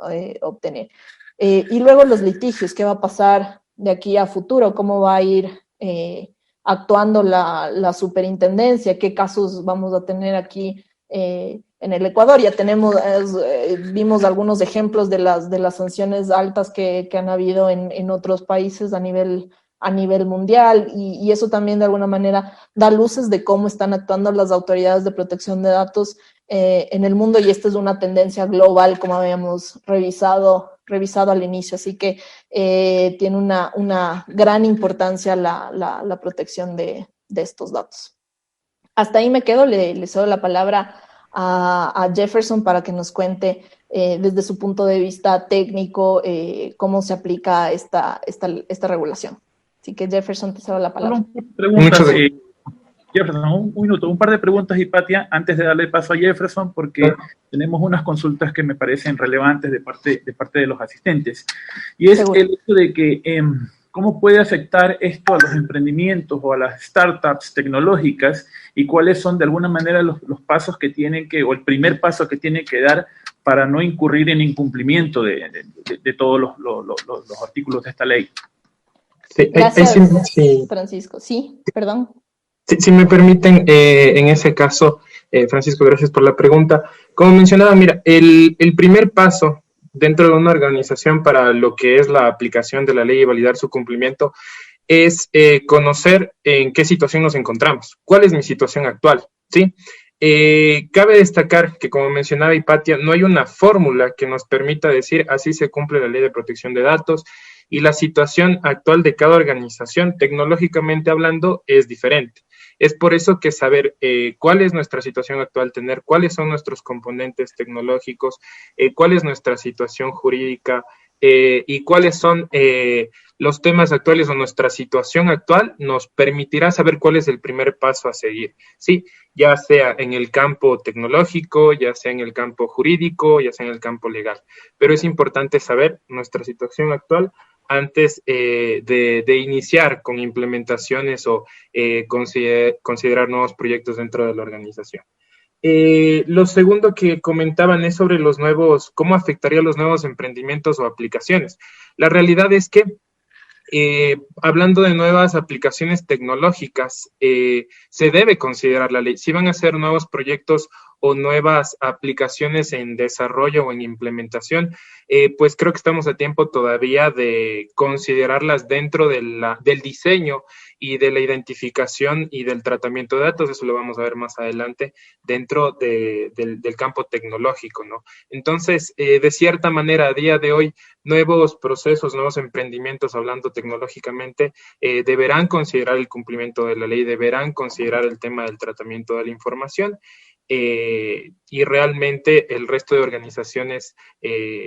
Speaker 2: obtener. Y luego los litigios, ¿qué va a pasar de aquí a futuro? ¿Cómo va a ir actuando la superintendencia? ¿Qué casos vamos a tener aquí en el Ecuador? Ya vimos algunos ejemplos de las sanciones altas que han habido en otros países a nivel a nivel mundial y eso también de alguna manera da luces de cómo están actuando las autoridades de protección de datos en el mundo, y esta es una tendencia global, como habíamos revisado al inicio, así que tiene una gran importancia la protección de estos datos. Hasta ahí me quedo, le cedo la palabra a Jefferson para que nos cuente desde su punto de vista técnico cómo se aplica esta regulación. Así que Jefferson, te cedo la palabra.
Speaker 1: Preguntas, Jefferson, un minuto, un par de preguntas, Hipatia, antes de darle paso a Jefferson, porque tenemos unas consultas que me parecen relevantes de parte de los asistentes. Y es el hecho de que cómo puede afectar esto a los emprendimientos o a las startups tecnológicas, y cuáles son de alguna manera los pasos que tienen que, o el primer paso que tienen que dar para no incurrir en incumplimiento de todos los artículos de esta ley.
Speaker 2: Sí, gracias, Francisco. Sí, perdón.
Speaker 3: Si me permiten, en ese caso, Francisco, gracias por la pregunta. Como mencionaba, mira, el primer paso dentro de una organización para lo que es la aplicación de la ley y validar su cumplimiento es conocer en qué situación nos encontramos, cuál es mi situación actual, ¿sí? Cabe destacar que, como mencionaba Hipatia, no hay una fórmula que nos permita decir así se cumple la ley de protección de datos, y la situación actual de cada organización, tecnológicamente hablando, es diferente. Es por eso que saber cuál es nuestra situación actual, tener cuáles son nuestros componentes tecnológicos, cuál es nuestra situación jurídica y cuáles son los temas actuales o nuestra situación actual, nos permitirá saber cuál es el primer paso a seguir, ¿sí? Ya sea en el campo tecnológico, ya sea en el campo jurídico, ya sea en el campo legal. Pero es importante saber nuestra situación actual antes de iniciar con implementaciones o considerar nuevos proyectos dentro de la organización. Lo segundo que comentaban es sobre los nuevos, cómo afectaría los nuevos emprendimientos o aplicaciones. La realidad es que hablando de nuevas aplicaciones tecnológicas, se debe considerar la ley. Si van a ser nuevos proyectos o nuevas aplicaciones en desarrollo o en implementación, pues creo que estamos a tiempo todavía de considerarlas dentro del diseño y de la identificación y del tratamiento de datos. Eso lo vamos a ver más adelante dentro del campo tecnológico, ¿no? Entonces, de cierta manera, a día de hoy, nuevos procesos, nuevos emprendimientos, hablando tecnológicamente, deberán considerar el cumplimiento de la ley, deberán considerar el tema del tratamiento de la información. Y realmente el resto de organizaciones,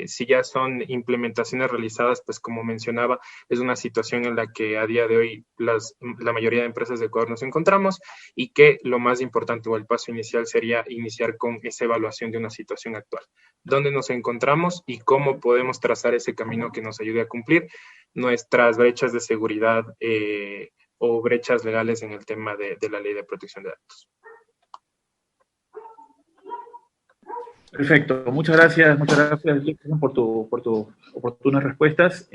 Speaker 3: si ya son implementaciones realizadas, pues como mencionaba, es una situación en la que a día de hoy la mayoría de empresas de Ecuador nos encontramos, y que lo más importante o el paso inicial sería iniciar con esa evaluación de una situación actual. ¿Dónde nos encontramos y cómo podemos trazar ese camino que nos ayude a cumplir nuestras brechas de seguridad o brechas legales en el tema de la ley de protección de datos?
Speaker 1: Perfecto, muchas gracias Jefferson, por tus oportunas respuestas.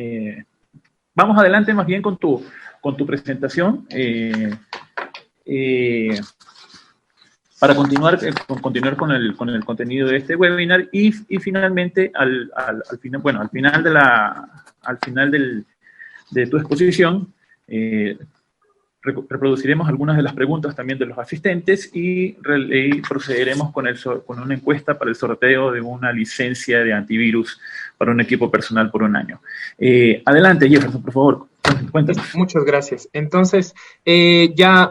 Speaker 1: Vamos adelante más bien con tu presentación para continuar con el contenido de este webinar y finalmente al final de tu exposición reproduciremos algunas de las preguntas también de los asistentes y procederemos con una encuesta para el sorteo de una licencia de antivirus para un equipo personal por un año. Adelante, Jefferson, por favor, cuéntanos.
Speaker 3: Muchas gracias. Entonces, ya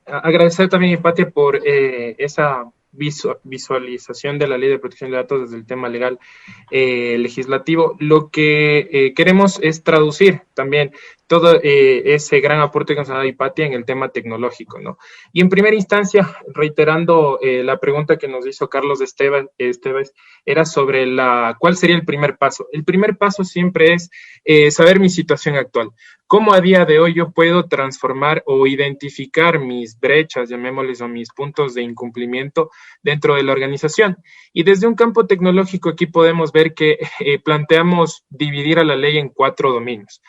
Speaker 3: agradecer también a Hipatia por esa visualización de la Ley de Protección de Datos desde el tema legal legislativo. Lo que queremos es traducir también todo ese gran aporte que nos ha dado Hipatia en el tema tecnológico, ¿no? Y en primera instancia, reiterando la pregunta que nos hizo Carlos Esteves, era sobre cuál sería el primer paso. El primer paso siempre es saber mi situación actual. ¿Cómo a día de hoy yo puedo transformar o identificar mis brechas, llamémosles, o mis puntos de incumplimiento dentro de la organización? Y desde un campo tecnológico aquí podemos ver que planteamos dividir a la ley en 4 dominios.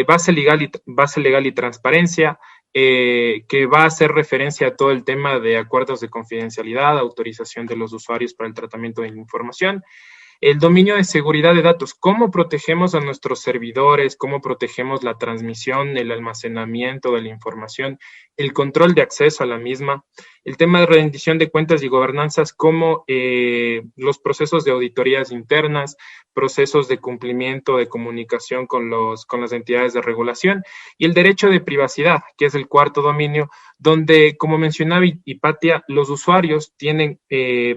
Speaker 3: Base legal y transparencia, que va a hacer referencia a todo el tema de acuerdos de confidencialidad, autorización de los usuarios para el tratamiento de la información. El dominio de seguridad de datos, ¿cómo protegemos a nuestros servidores? ¿Cómo protegemos la transmisión, el almacenamiento de la información, el control de acceso a la misma? El tema de rendición de cuentas y gobernanzas, como los procesos de auditorías internas, procesos de cumplimiento de comunicación con las entidades de regulación, y el derecho de privacidad, que es el cuarto dominio, donde, como mencionaba Hipatia, los usuarios tienen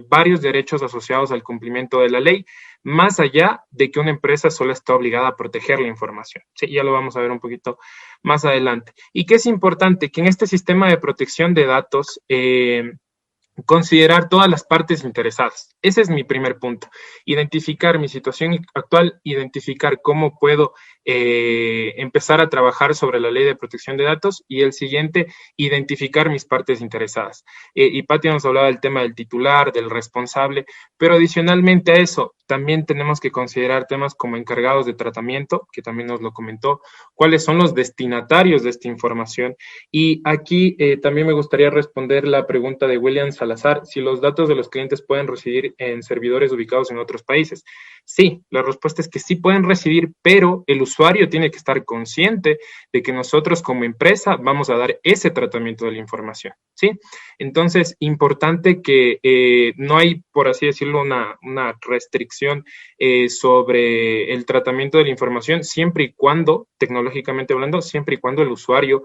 Speaker 3: varios derechos asociados al cumplimiento de la ley, más allá de que una empresa solo está obligada a proteger la información. Sí, ya lo vamos a ver un poquito más adelante. Y que es importante que en este sistema de protección de datos considerar todas las partes interesadas. Ese es mi primer punto. Identificar mi situación actual, identificar cómo puedo empezar a trabajar sobre la ley de protección de datos, y el siguiente, identificar mis partes interesadas. Hipatia nos hablaba del tema del titular, del responsable, pero adicionalmente a eso, también tenemos que considerar temas como encargados de tratamiento, que también nos lo comentó, cuáles son los destinatarios de esta información. Y aquí también me gustaría responder la pregunta de William Salazar, si los datos de los clientes pueden residir en servidores ubicados en otros países. Sí, la respuesta es que sí pueden residir, pero el usuario tiene que estar consciente de que nosotros como empresa vamos a dar ese tratamiento de la información, ¿sí? Entonces, importante que no hay, por así decirlo, una restricción sobre el tratamiento de la información, siempre y cuando, tecnológicamente hablando, siempre y cuando el usuario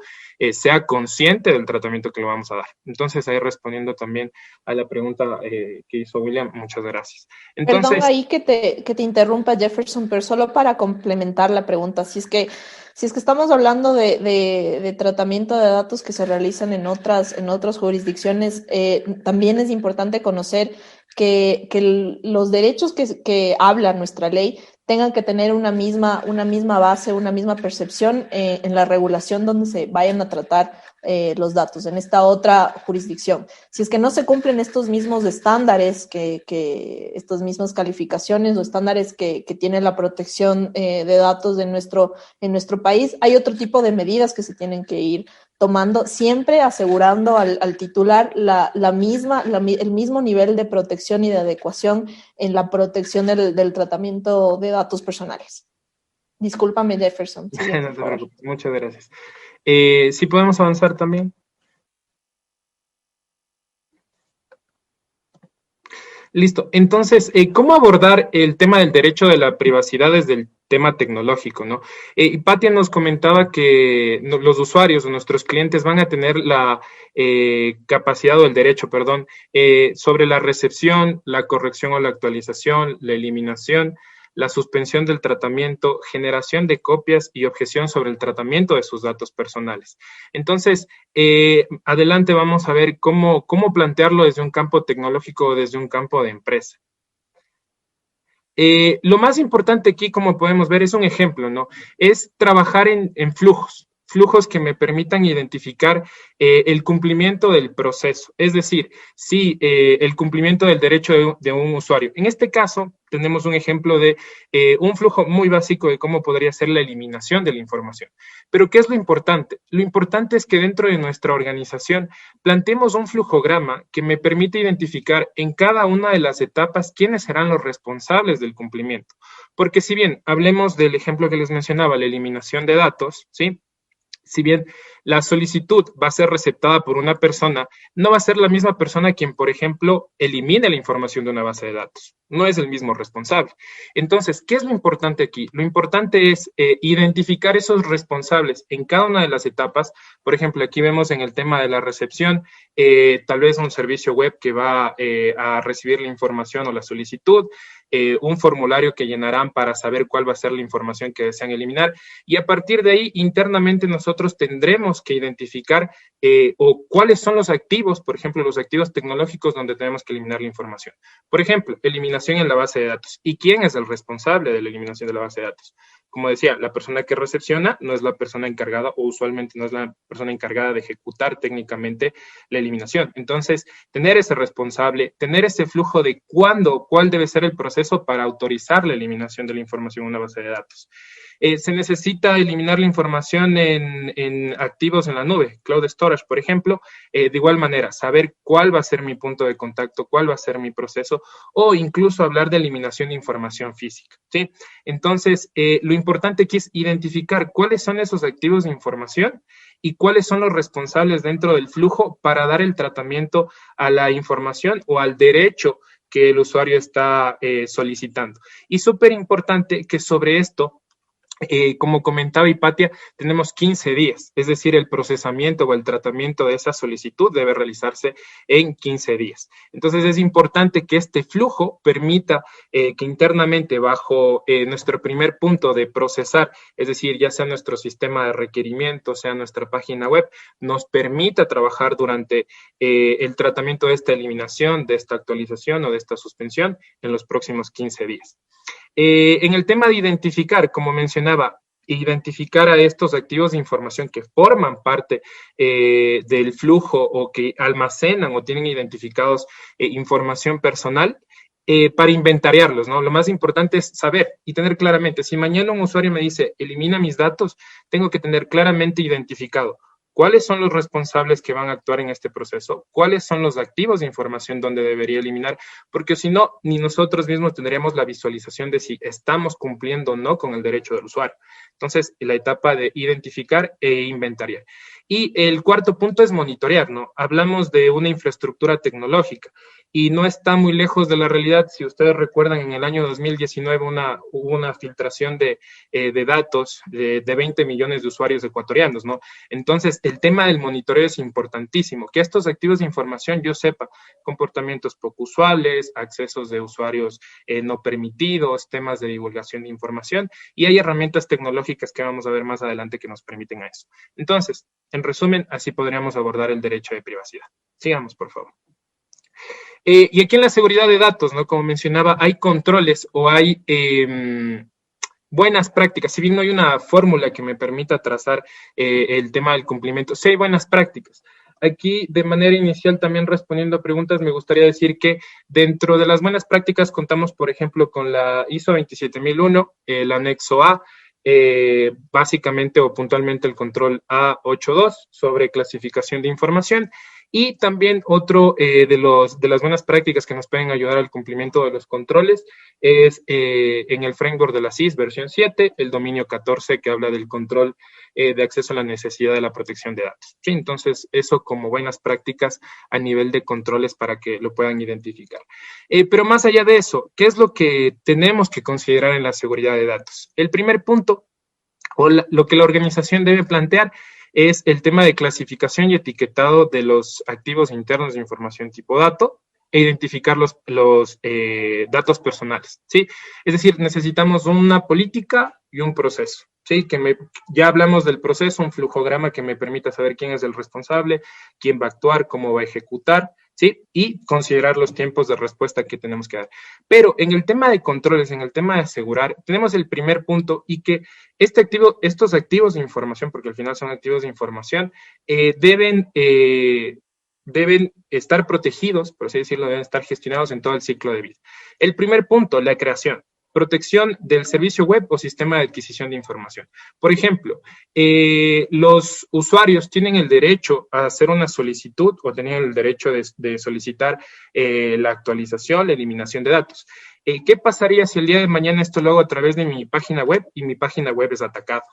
Speaker 3: sea consciente del tratamiento que le vamos a dar. Entonces, ahí respondiendo también a la pregunta que hizo William, muchas gracias. Entonces,
Speaker 2: perdón ahí que te interrumpa, Jefferson, pero solo para complementar la pregunta, si es que estamos hablando de tratamiento de datos que se realizan en otras jurisdicciones, también es importante conocer que los derechos que habla nuestra ley tengan que tener una misma base, una misma percepción en la regulación donde se vayan a tratar los datos, en esta otra jurisdicción. Si es que no se cumplen estos mismos estándares, estas mismas calificaciones o estándares que tiene la protección de datos en nuestro país, hay otro tipo de medidas que se tienen que ir tomando, siempre asegurando al titular el mismo nivel de protección y de adecuación en la protección del tratamiento de datos personales. Discúlpame, Jefferson. Sigue,
Speaker 3: no te preocupes, muchas gracias. ¿Sí podemos avanzar también? Listo. Entonces, ¿cómo abordar el tema del derecho de la privacidad desde el tema tecnológico, ¿no? Hipatia nos comentaba que los usuarios o nuestros clientes van a tener la capacidad o el derecho, perdón, sobre la recepción, la corrección o la actualización, la eliminación, la suspensión del tratamiento, generación de copias y objeción sobre el tratamiento de sus datos personales. Entonces, adelante vamos a ver cómo plantearlo desde un campo tecnológico o desde un campo de empresa. Lo más importante aquí, como podemos ver, es un ejemplo, ¿no? Es trabajar en flujos que me permitan identificar el cumplimiento del proceso, es decir, si el cumplimiento del derecho de un usuario. En este caso, tenemos un ejemplo de un flujo muy básico de cómo podría ser la eliminación de la información. Pero, ¿qué es lo importante? Lo importante es que dentro de nuestra organización planteemos un flujograma que me permite identificar en cada una de las etapas quiénes serán los responsables del cumplimiento. Porque si bien hablemos del ejemplo que les mencionaba, la eliminación de datos, ¿sí? Si bien la solicitud va a ser receptada por una persona, no va a ser la misma persona quien, por ejemplo, elimine la información de una base de datos. No es el mismo responsable. Entonces, ¿qué es lo importante aquí? Lo importante es identificar esos responsables en cada una de las etapas. Por ejemplo, aquí vemos en el tema de la recepción, tal vez un servicio web que va a recibir la información o la solicitud, un formulario que llenarán para saber cuál va a ser la información que desean eliminar, y a partir de ahí internamente nosotros tendremos que identificar o cuáles son los activos, por ejemplo, los activos tecnológicos donde tenemos que eliminar la información. Por ejemplo, eliminación en la base de datos. ¿Y quién es el responsable de la eliminación de la base de datos? Como decía, la persona que recepciona no es la persona encargada, o usualmente no es la persona encargada de ejecutar técnicamente la eliminación. Entonces, tener ese responsable, tener ese flujo de cuál debe ser el proceso para autorizar la eliminación de la información en una base de datos. Se necesita eliminar la información en activos en la nube, Cloud Storage, por ejemplo. De igual manera, saber cuál va a ser mi punto de contacto, cuál va a ser mi proceso, o incluso hablar de eliminación de información física, ¿sí? Entonces, lo importante aquí es identificar cuáles son esos activos de información y cuáles son los responsables dentro del flujo para dar el tratamiento a la información o al derecho que el usuario está solicitando. Y súper importante que sobre esto, como comentaba Hipatia, tenemos 15 días, es decir, el procesamiento o el tratamiento de esa solicitud debe realizarse en 15 días. Entonces, es importante que este flujo permita que internamente, bajo nuestro primer punto de procesar, es decir, ya sea nuestro sistema de requerimientos, sea nuestra página web, nos permita trabajar durante el tratamiento de esta eliminación, de esta actualización o de esta suspensión en los próximos 15 días. En el tema de identificar, como mencionaba, identificar a estos activos de información que forman parte del flujo o que almacenan o tienen identificados información personal, para inventariarlos, ¿no? Lo más importante es saber y tener claramente, si mañana un usuario me dice, elimina mis datos, tengo que tener claramente identificado cuáles son los responsables que van a actuar en este proceso, cuáles son los activos de información donde debería eliminar, porque si no, ni nosotros mismos tendríamos la visualización de si estamos cumpliendo o no con el derecho del usuario. Entonces, la etapa de identificar e inventariar. Y el cuarto punto es monitorear, ¿no? Hablamos de una infraestructura tecnológica y no está muy lejos de la realidad. Si ustedes recuerdan, en el año 2019 hubo una filtración de datos de 20 millones de usuarios ecuatorianos, ¿no? Entonces, el tema del monitoreo es importantísimo, que estos activos de información yo sepa comportamientos poco usuales, accesos de usuarios no permitidos, temas de divulgación de información, y hay herramientas tecnológicas que vamos a ver más adelante que nos permiten a eso. Entonces, en resumen, así podríamos abordar el derecho de privacidad. Sigamos, por favor. Y aquí en la seguridad de datos, ¿no? Como mencionaba, hay controles o hay buenas prácticas. Si bien no hay una fórmula que me permita trazar el tema del cumplimiento, sí hay buenas prácticas. Aquí, de manera inicial, también respondiendo a preguntas, me gustaría decir que dentro de las buenas prácticas contamos, por ejemplo, con la ISO 27001, el anexo A, básicamente o puntualmente el control A82 sobre clasificación de información, y también otro de las buenas prácticas que nos pueden ayudar al cumplimiento de los controles es en el framework de la CIS versión 7, el dominio 14 que habla del control de acceso a la necesidad de la protección de datos. Sí, entonces, eso como buenas prácticas a nivel de controles para que lo puedan identificar. Pero más allá de eso, ¿qué es lo que tenemos que considerar en la seguridad de datos? El primer punto, o lo que la organización debe plantear, es el tema de clasificación y etiquetado de los activos internos de información tipo dato e identificar los datos personales, ¿sí? Es decir, necesitamos una política y un proceso, ¿sí? Ya hablamos del proceso, un flujograma que me permita saber quién es el responsable, quién va a actuar, cómo va a ejecutar, ¿sí? Y considerar los tiempos de respuesta que tenemos que dar. Pero en el tema de controles, en el tema de asegurar, tenemos el primer punto y que estos activos de información, porque al final son activos de información, deben estar protegidos, por así decirlo, deben estar gestionados en todo el ciclo de vida. El primer punto, la creación. Protección del servicio web o sistema de adquisición de información. Por ejemplo, los usuarios tienen el derecho a hacer una solicitud o tienen el derecho de solicitar la actualización, la eliminación de datos. ¿Qué pasaría si el día de mañana esto lo hago a través de mi página web y mi página web es atacada?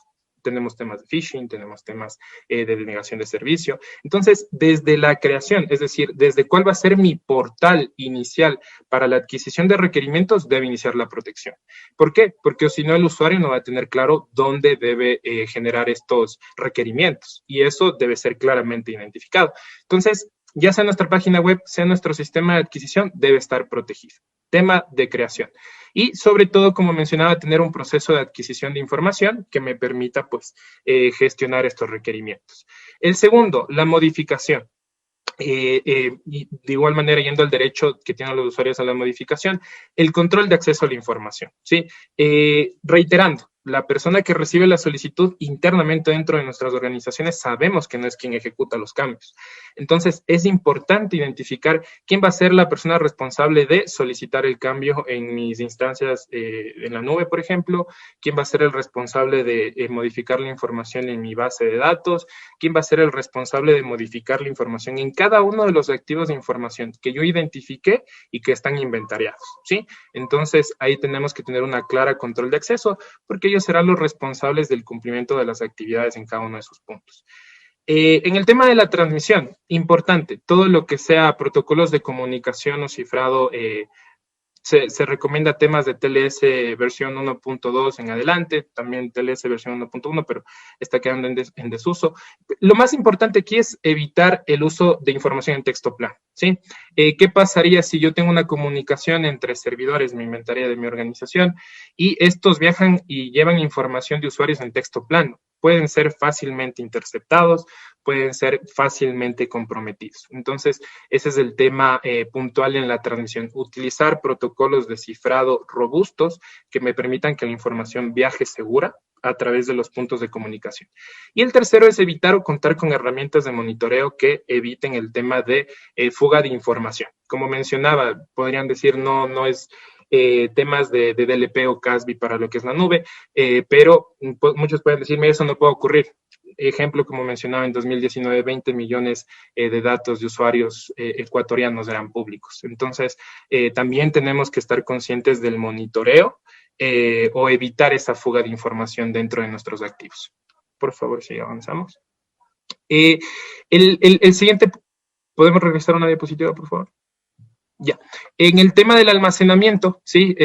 Speaker 3: Tenemos temas de phishing, tenemos temas de denegación de servicio. Entonces, desde la creación, es decir, desde cuál va a ser mi portal inicial para la adquisición de requerimientos, debe iniciar la protección. ¿Por qué? Porque si no, el usuario no va a tener claro dónde debe generar estos requerimientos y eso debe ser claramente identificado. Entonces, ya sea nuestra página web, sea nuestro sistema de adquisición, debe estar protegido. Tema de creación. Y sobre todo, como mencionaba, tener un proceso de adquisición de información que me permita, pues, gestionar estos requerimientos. El segundo, la modificación. Y de igual manera, yendo al derecho que tienen los usuarios a la modificación, el control de acceso a la información, ¿sí? Reiterando, la persona que recibe la solicitud internamente dentro de nuestras organizaciones sabemos que no es quien ejecuta los cambios. Entonces, es importante identificar quién va a ser la persona responsable de solicitar el cambio en mis instancias en la nube, por ejemplo, quién va a ser el responsable de modificar la información en mi base de datos, quién va a ser el responsable de modificar la información en cada uno de los activos de información que yo identifiqué y que están inventariados, ¿sí? Entonces, ahí tenemos que tener una clara control de acceso, porque ellos serán los responsables del cumplimiento de las actividades en cada uno de sus puntos. En el tema de la transmisión, importante, todo lo que sea protocolos de comunicación o cifrado, se recomienda temas de TLS versión 1.2 en adelante, también TLS versión 1.1, pero está quedando en desuso. Lo más importante aquí es evitar el uso de información en texto plano, ¿sí? ¿Qué pasaría si yo tengo una comunicación entre servidores, mi inventaria de mi organización, y estos viajan y llevan información de usuarios en texto plano? Pueden ser fácilmente interceptados, pueden ser fácilmente comprometidos. Entonces, ese es el tema puntual en la transmisión. Utilizar protocolos de cifrado robustos que me permitan que la información viaje segura a través de los puntos de comunicación. Y el tercero es evitar o contar con herramientas de monitoreo que eviten el tema de fuga de información. Como mencionaba, podrían decir no es temas de DLP o CASB para lo que es la nube, pero muchos pueden decirme eso no puede ocurrir. Ejemplo, como mencionaba, en 2019, 20 millones de datos de usuarios ecuatorianos eran públicos. Entonces, también tenemos que estar conscientes del monitoreo o evitar esa fuga de información dentro de nuestros activos. Por favor, si avanzamos. El siguiente, ¿podemos regresar a una diapositiva, por favor? Ya. En el tema del almacenamiento, sí,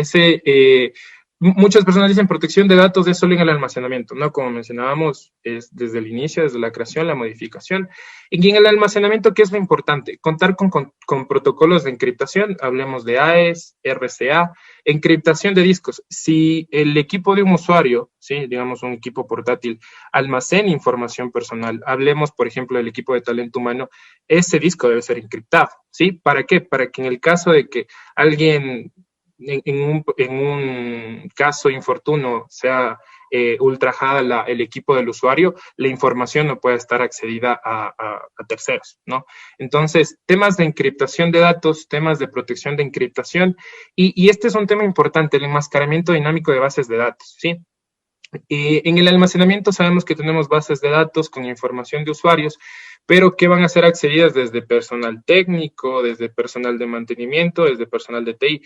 Speaker 3: muchas personas dicen protección de datos es solo en el almacenamiento, ¿no? Como mencionábamos, es desde el inicio, desde la creación, la modificación. Y en el almacenamiento, ¿qué es lo importante? Contar con protocolos de encriptación, hablemos de AES, RCA, encriptación de discos. Si el equipo de un usuario, ¿sí? Digamos un equipo portátil, almacena información personal, hablemos, por ejemplo, del equipo de talento humano, ese disco debe ser encriptado, ¿sí? ¿Para qué? Para que en el caso de que alguien en un caso infortuno sea ultrajada el equipo del usuario, la información no puede estar accedida a terceros, ¿no? Entonces, temas de encriptación de datos, temas de protección de encriptación, y este es un tema importante, el enmascaramiento dinámico de bases de datos, ¿sí? En el almacenamiento sabemos que tenemos bases de datos con información de usuarios, pero que van a ser accedidas desde personal técnico, desde personal de mantenimiento, desde personal de TI.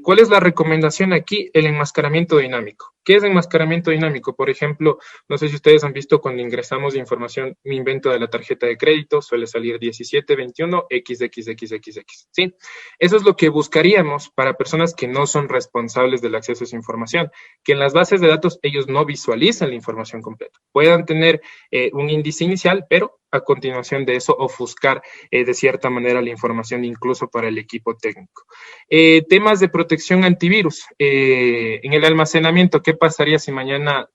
Speaker 3: ¿Cuál es la recomendación aquí? El enmascaramiento dinámico. ¿Qué es enmascaramiento dinámico? Por ejemplo, no sé si ustedes han visto cuando ingresamos información, mi invento de la tarjeta de crédito, suele salir 1721 XXXXX, ¿sí? Eso es lo que buscaríamos para personas que no son responsables del acceso a esa información, que en las bases de datos ellos no visualicen la información completa. Puedan tener un índice inicial, pero a continuación de eso ofuscar de cierta manera la información incluso para el equipo técnico. Temas de protección antivirus. En el almacenamiento, ¿qué pasaría si mañana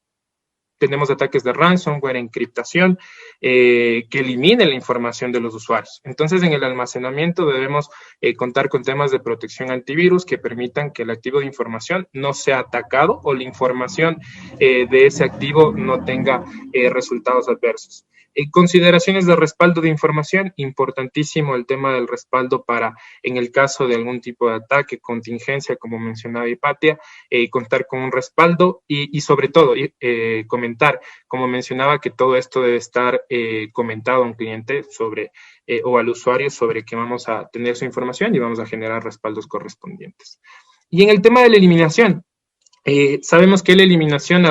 Speaker 3: tenemos ataques de ransomware, encriptación, que eliminen la información de los usuarios? Entonces, en el almacenamiento debemos contar con temas de protección antivirus que permitan que el activo de información no sea atacado o la información de ese activo no tenga resultados adversos. Consideraciones de respaldo de información, importantísimo el tema del respaldo para, en el caso de algún tipo de ataque, contingencia, como mencionaba Hipatia, contar con un respaldo y sobre todo, comentar, como mencionaba, que todo esto debe estar comentado a un cliente sobre, o al usuario sobre que vamos a tener su información y vamos a generar respaldos correspondientes. Y en el tema de la eliminación, sabemos que la eliminación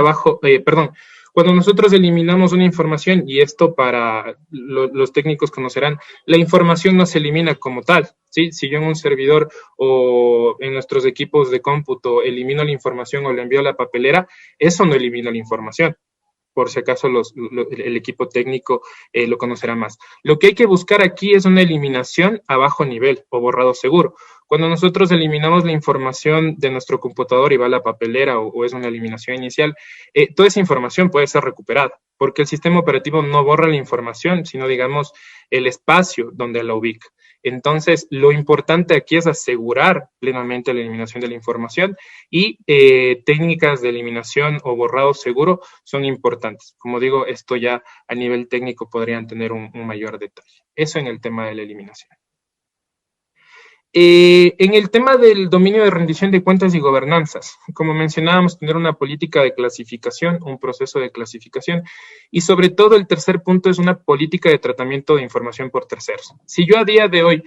Speaker 3: cuando nosotros eliminamos una información, y esto para los técnicos conocerán, la información no se elimina como tal, ¿sí? Si yo en un servidor o en nuestros equipos de cómputo elimino la información o le envío a la papelera, eso no elimina la información. Por si acaso el equipo técnico lo conocerá más. Lo que hay que buscar aquí es una eliminación a bajo nivel o borrado seguro. Cuando nosotros eliminamos la información de nuestro computador y va a la papelera o es una eliminación inicial, toda esa información puede ser recuperada, porque el sistema operativo no borra la información, sino, digamos, el espacio donde la ubica. Entonces, lo importante aquí es asegurar plenamente la eliminación de la información y técnicas de eliminación o borrado seguro son importantes. Como digo, esto ya a nivel técnico podrían tener un mayor detalle. Eso en el tema de la eliminación. En el tema del dominio de rendición de cuentas y gobernanzas, como mencionábamos, tener una política de clasificación, un proceso de clasificación, y sobre todo el tercer punto es una política de tratamiento de información por terceros. Si yo a día de hoy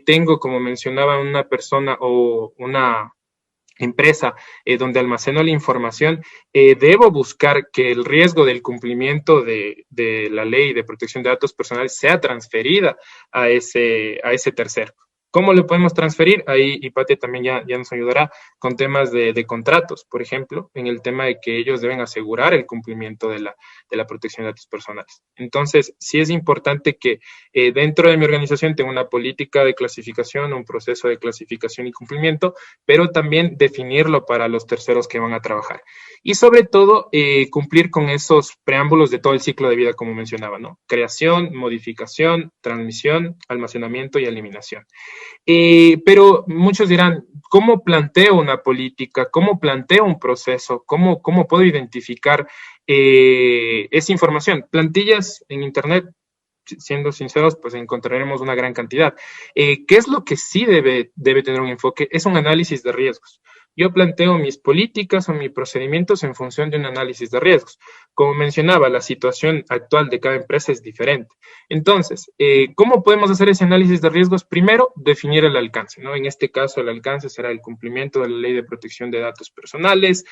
Speaker 3: tengo, como mencionaba, una persona o una empresa donde almaceno la información, debo buscar que el riesgo del cumplimiento de la ley de protección de datos personales sea transferida a ese tercero. ¿Cómo lo podemos transferir? Ahí Hipatia también ya nos ayudará con temas de contratos, por ejemplo, en el tema de que ellos deben asegurar el cumplimiento de la protección de datos personales. Entonces, sí es importante que dentro de mi organización tenga una política de clasificación, un proceso de clasificación y cumplimiento, pero también definirlo para los terceros que van a trabajar. Y sobre todo, cumplir con esos preámbulos de todo el ciclo de vida, como mencionaba, ¿no? Creación, modificación, transmisión, almacenamiento y eliminación. Pero muchos dirán, ¿cómo planteo una política? ¿Cómo planteo un proceso? ¿Cómo puedo identificar esa información? Plantillas en Internet, siendo sinceros, pues encontraremos una gran cantidad. ¿Qué es lo que sí debe tener un enfoque? Es un análisis de riesgos. Yo planteo mis políticas o mis procedimientos en función de un análisis de riesgos. Como mencionaba, la situación actual de cada empresa es diferente. Entonces, ¿cómo podemos hacer ese análisis de riesgos? Primero, definir el alcance, ¿no? En este caso, el alcance será el cumplimiento de la Ley de Protección de Datos Personales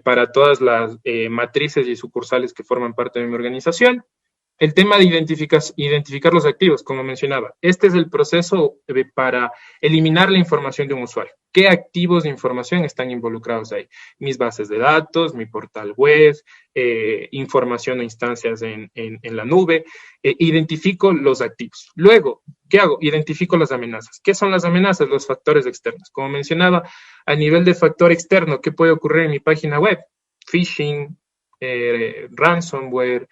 Speaker 3: para todas las matrices y sucursales que forman parte de mi organización. El tema de identificar los activos, como mencionaba, este es el proceso para eliminar la información de un usuario. ¿Qué activos de información están involucrados ahí? Mis bases de datos, mi portal web, información o instancias en la nube. Identifico los activos. Luego, ¿qué hago? Identifico las amenazas. ¿Qué son las amenazas? Los factores externos. Como mencionaba, a nivel de factor externo, ¿qué puede ocurrir en mi página web? Phishing, ransomware,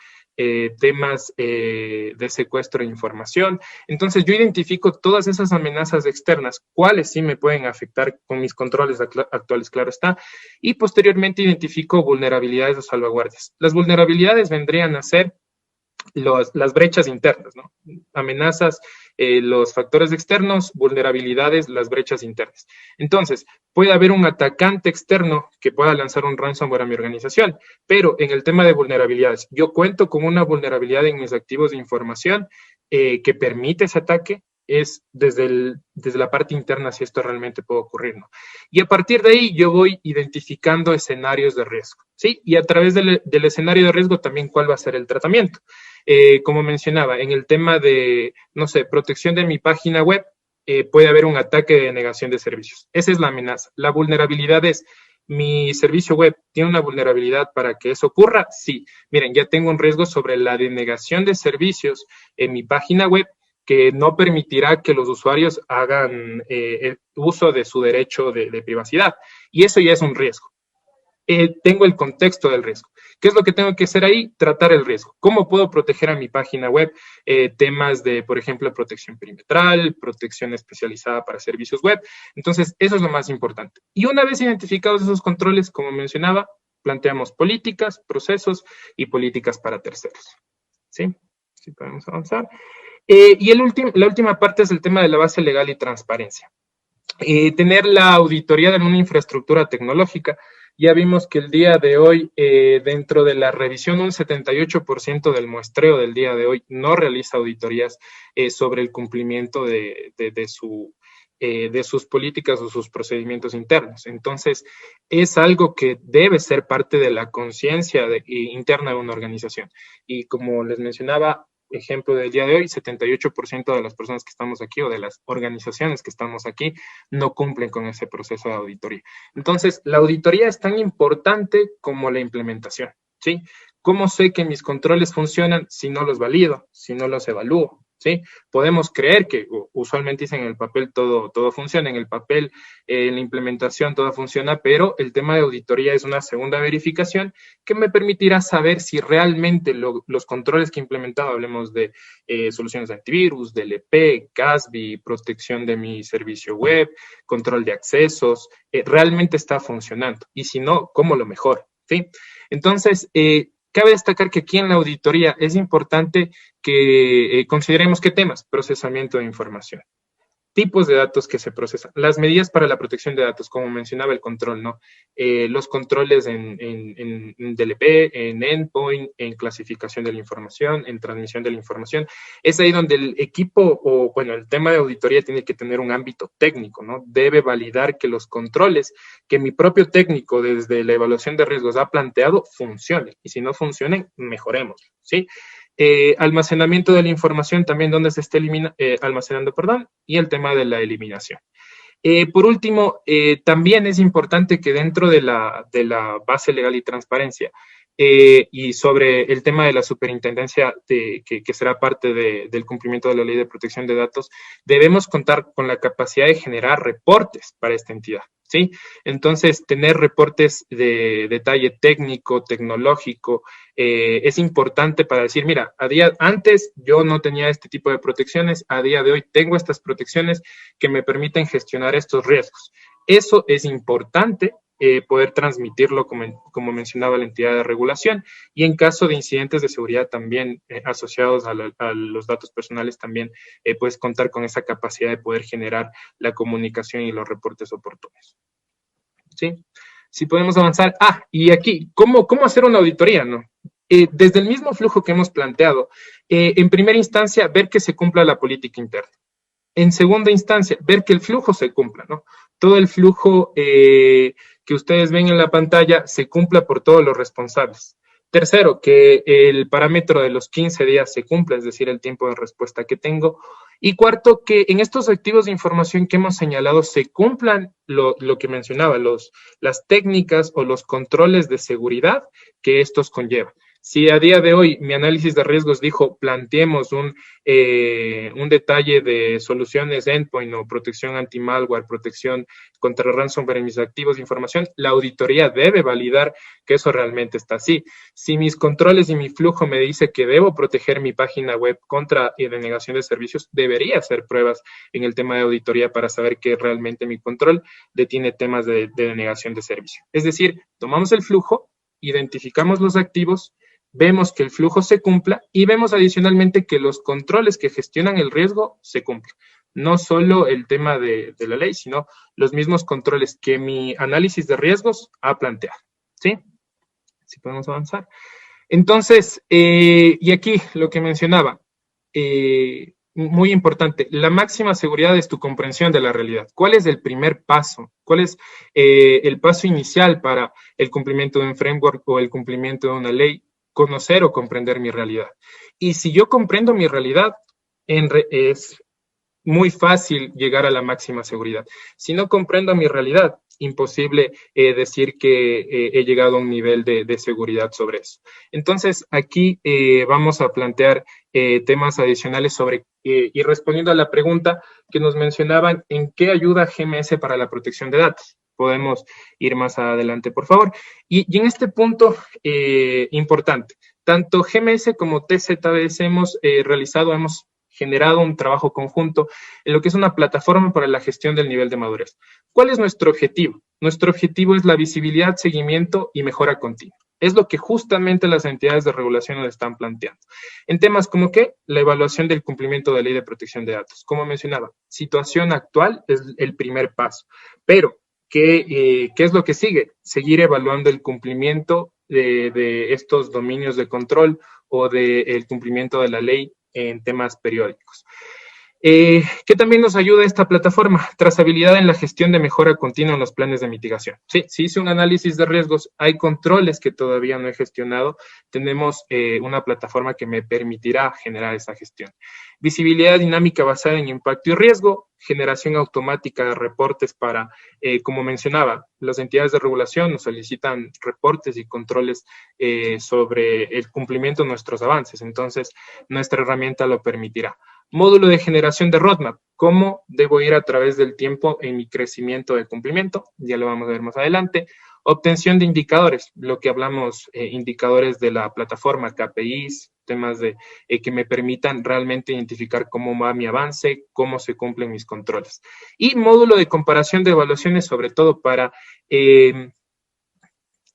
Speaker 3: temas de secuestro de información. Entonces yo identifico todas esas amenazas externas, cuáles sí me pueden afectar con mis controles actuales, claro está, y posteriormente identifico vulnerabilidades o salvaguardias. Las vulnerabilidades vendrían a ser las brechas internas, ¿no? Amenazas, los factores externos, vulnerabilidades, las brechas internas. Entonces, puede haber un atacante externo que pueda lanzar un ransomware a mi organización, pero en el tema de vulnerabilidades, yo cuento con una vulnerabilidad en mis activos de información que permite ese ataque, es desde la parte interna si esto realmente puede ocurrir, ¿no? Y a partir de ahí yo voy identificando escenarios de riesgo, ¿sí? Y a través del escenario de riesgo también cuál va a ser el tratamiento. Como mencionaba, en el tema de, no sé, protección de mi página web, puede haber un ataque de denegación de servicios. Esa es la amenaza. La vulnerabilidad es, ¿mi servicio web tiene una vulnerabilidad para que eso ocurra? Sí. Miren, ya tengo un riesgo sobre la denegación de servicios en mi página web que no permitirá que los usuarios hagan uso de su derecho de privacidad. Y eso ya es un riesgo. Tengo el contexto del riesgo. ¿Qué es lo que tengo que hacer ahí? Tratar el riesgo. ¿Cómo puedo proteger a mi página web? Temas de, por ejemplo, protección perimetral, protección especializada para servicios web. Entonces, eso es lo más importante. Y una vez identificados esos controles, como mencionaba, planteamos políticas, procesos y políticas para terceros. ¿Sí? Sí, podemos avanzar. Y la última parte es el tema de la base legal y transparencia. Tener la auditoría de una infraestructura tecnológica. Ya vimos que el día de hoy, dentro de la revisión, un 78% del muestreo del día de hoy no realiza auditorías sobre el cumplimiento de sus políticas o sus procedimientos internos. Entonces, es algo que debe ser parte de la conciencia interna de una organización. Y como les mencionaba, ejemplo del día de hoy, 78% de las personas que estamos aquí o de las organizaciones que estamos aquí no cumplen con ese proceso de auditoría. Entonces, la auditoría es tan importante como la implementación, ¿sí? ¿Cómo sé que mis controles funcionan si no los valido, si no los evalúo? ¿sí? Podemos creer que usualmente dicen en el papel todo funciona, en el papel, en la implementación todo funciona, pero el tema de auditoría es una segunda verificación que me permitirá saber si realmente los controles que he implementado, hablemos de soluciones de antivirus, DLP, CASB, protección de mi servicio web, control de accesos, realmente está funcionando. Y si no, ¿cómo lo mejoro? ¿Sí? Entonces, cabe destacar que aquí en la auditoría es importante que consideremos qué temas: procesamiento de información, tipos de datos que se procesan, las medidas para la protección de datos, como mencionaba el control, ¿no? Los controles en DLP, en endpoint, en clasificación de la información, en transmisión de la información. Es ahí donde el equipo, o bueno, el tema de auditoría tiene que tener un ámbito técnico, ¿no? Debe validar que los controles que mi propio técnico desde la evaluación de riesgos ha planteado funcionen. Y si no funcionen, mejoremos, ¿sí? Almacenamiento de la información también donde se esté almacenando, y el tema de la eliminación. Por último, también es importante que dentro de la base legal y transparencia y sobre el tema de la superintendencia que será parte del cumplimiento de la ley de protección de datos, debemos contar con la capacidad de generar reportes para esta entidad, ¿sí? Entonces, tener reportes de detalle técnico, tecnológico, es importante para decir, mira, antes yo no tenía este tipo de protecciones, a día de hoy tengo estas protecciones que me permiten gestionar estos riesgos. Eso es importante poder transmitirlo, como mencionaba la entidad de regulación, y en caso de incidentes de seguridad también asociados a los datos personales, también puedes contar con esa capacidad de poder generar la comunicación y los reportes oportunos. ¿Sí? Si podemos avanzar. Y aquí, ¿cómo hacer una auditoría, no? Desde el mismo flujo que hemos planteado, en primera instancia, ver que se cumpla la política interna. En segunda instancia, ver que el flujo se cumpla, ¿no? Todo el flujo que ustedes ven en la pantalla se cumpla por todos los responsables. Tercero, que el parámetro de los 15 días se cumpla, es decir, el tiempo de respuesta que tengo. Y cuarto, que en estos activos de información que hemos señalado se cumplan lo que mencionaba, las técnicas o los controles de seguridad que estos conllevan. Si a día de hoy mi análisis de riesgos dijo, planteemos un detalle de soluciones endpoint o protección anti-malware, protección contra ransomware en mis activos de información, la auditoría debe validar que eso realmente está así. Si mis controles y mi flujo me dice que debo proteger mi página web contra denegación de servicios, debería hacer pruebas en el tema de auditoría para saber que realmente mi control detiene temas de denegación de servicio. Es decir, tomamos el flujo, identificamos los activos, vemos que el flujo se cumpla y vemos adicionalmente que los controles que gestionan el riesgo se cumplan. No solo el tema de la ley, sino los mismos controles que mi análisis de riesgos ha planteado. ¿Sí? Si podemos avanzar. Entonces, y aquí lo que mencionaba, muy importante, la máxima seguridad es tu comprensión de la realidad. ¿Cuál es el primer paso? ¿Cuál es el paso inicial para el cumplimiento de un framework o el cumplimiento de una ley? Conocer o comprender mi realidad. Y si yo comprendo mi realidad, es muy fácil llegar a la máxima seguridad. Si no comprendo mi realidad, imposible decir que he llegado a un nivel de seguridad sobre eso. Entonces, aquí vamos a plantear temas adicionales sobre, y respondiendo a la pregunta que nos mencionaban, ¿en qué ayuda GMS para la protección de datos? Podemos ir más adelante, por favor. Y en este punto importante, tanto GMS como TZBS hemos generado un trabajo conjunto en lo que es una plataforma para la gestión del nivel de madurez. ¿Cuál es nuestro objetivo? Nuestro objetivo es la visibilidad, seguimiento y mejora continua. Es lo que justamente las entidades de regulación nos están planteando. En temas como que la evaluación del cumplimiento de la ley de protección de datos. Como mencionaba, situación actual es el primer paso, pero ¿qué es lo que sigue? Seguir evaluando el cumplimiento de estos dominios de control o del cumplimiento de la ley en temas periódicos. ¿Qué también nos ayuda esta plataforma? Trazabilidad en la gestión de mejora continua en los planes de mitigación. Sí, si hice un análisis de riesgos, hay controles que todavía no he gestionado, tenemos una plataforma que me permitirá generar esa gestión. Visibilidad dinámica basada en impacto y riesgo, generación automática de reportes para, como mencionaba, las entidades de regulación nos solicitan reportes y controles sobre el cumplimiento de nuestros avances, entonces nuestra herramienta lo permitirá. Módulo de generación de roadmap. ¿Cómo debo ir a través del tiempo en mi crecimiento de cumplimiento? Ya lo vamos a ver más adelante. Obtención de indicadores, lo que hablamos, indicadores de la plataforma, KPIs, temas de que me permitan realmente identificar cómo va mi avance, cómo se cumplen mis controles. Y módulo de comparación de evaluaciones, sobre todo para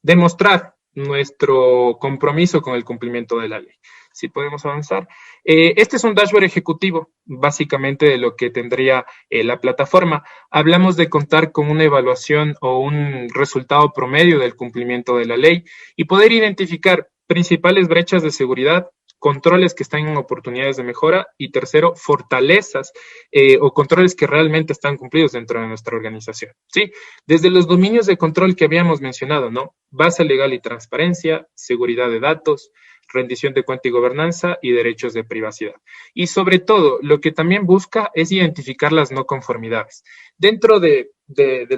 Speaker 3: demostrar nuestro compromiso con el cumplimiento de la ley. Si podemos avanzar. Este es un dashboard ejecutivo, básicamente de lo que tendría la plataforma. Hablamos de contar con una evaluación o un resultado promedio del cumplimiento de la ley y poder identificar principales brechas de seguridad, controles que están en oportunidades de mejora y tercero, fortalezas o controles que realmente están cumplidos dentro de nuestra organización, ¿sí? Desde los dominios de control que habíamos mencionado, ¿no? Base legal y transparencia, seguridad de datos, rendición de cuenta y gobernanza y derechos de privacidad. Y sobre todo, lo que también busca es identificar las no conformidades. Dentro del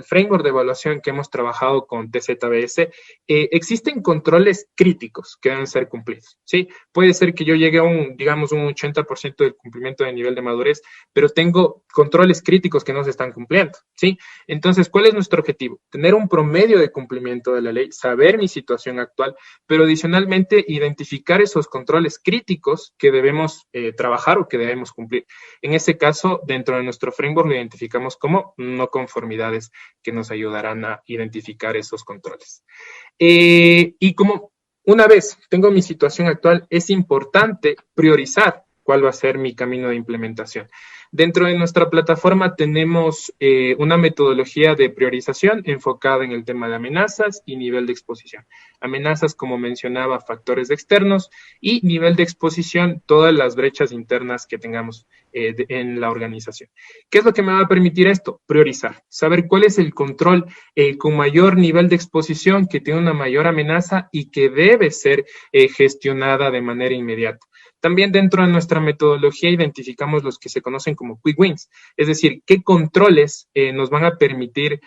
Speaker 3: framework de evaluación que hemos trabajado con TZBS, existen controles críticos que deben ser cumplidos, ¿sí? Puede ser que yo llegue a digamos, un 80% del cumplimiento de nivel de madurez, pero tengo controles críticos que no se están cumpliendo, ¿sí? Entonces, ¿cuál es nuestro objetivo? Tener un promedio de cumplimiento de la ley, saber mi situación actual, pero adicionalmente identificar esos controles críticos que debemos trabajar o que debemos cumplir. En ese caso, dentro de nuestro framework lo identificamos como no conformidades que nos ayudarán a identificar esos controles. Y como una vez tengo mi situación actual, es importante priorizar cuál va a ser mi camino de implementación. Dentro de nuestra plataforma tenemos una metodología de priorización enfocada en el tema de amenazas y nivel de exposición. Amenazas, como mencionaba, factores externos y nivel de exposición, todas las brechas internas que tengamos en la organización. ¿Qué es lo que me va a permitir esto? Priorizar, saber cuál es el control con mayor nivel de exposición, que tiene una mayor amenaza y que debe ser gestionada de manera inmediata. También dentro de nuestra metodología identificamos los que se conocen como quick wins, es decir, qué controles nos van a permitir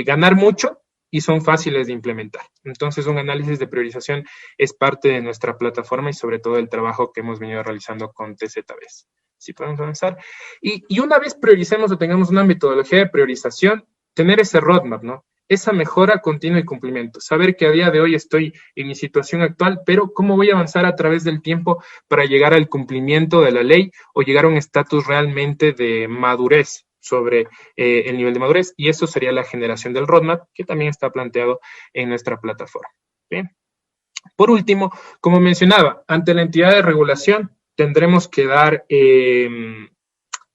Speaker 3: ganar mucho y son fáciles de implementar. Entonces, un análisis de priorización es parte de nuestra plataforma y sobre todo el trabajo que hemos venido realizando con TZBS. Si podemos avanzar. Y una vez prioricemos o tengamos una metodología de priorización, tener ese roadmap, ¿no? Esa mejora continua y cumplimiento. Saber que a día de hoy estoy en mi situación actual, pero cómo voy a avanzar a través del tiempo para llegar al cumplimiento de la ley o llegar a un estatus realmente de madurez sobre el nivel de madurez. Y eso sería la generación del roadmap, que también está planteado en nuestra plataforma. Bien. Por último, como mencionaba, ante la entidad de regulación tendremos que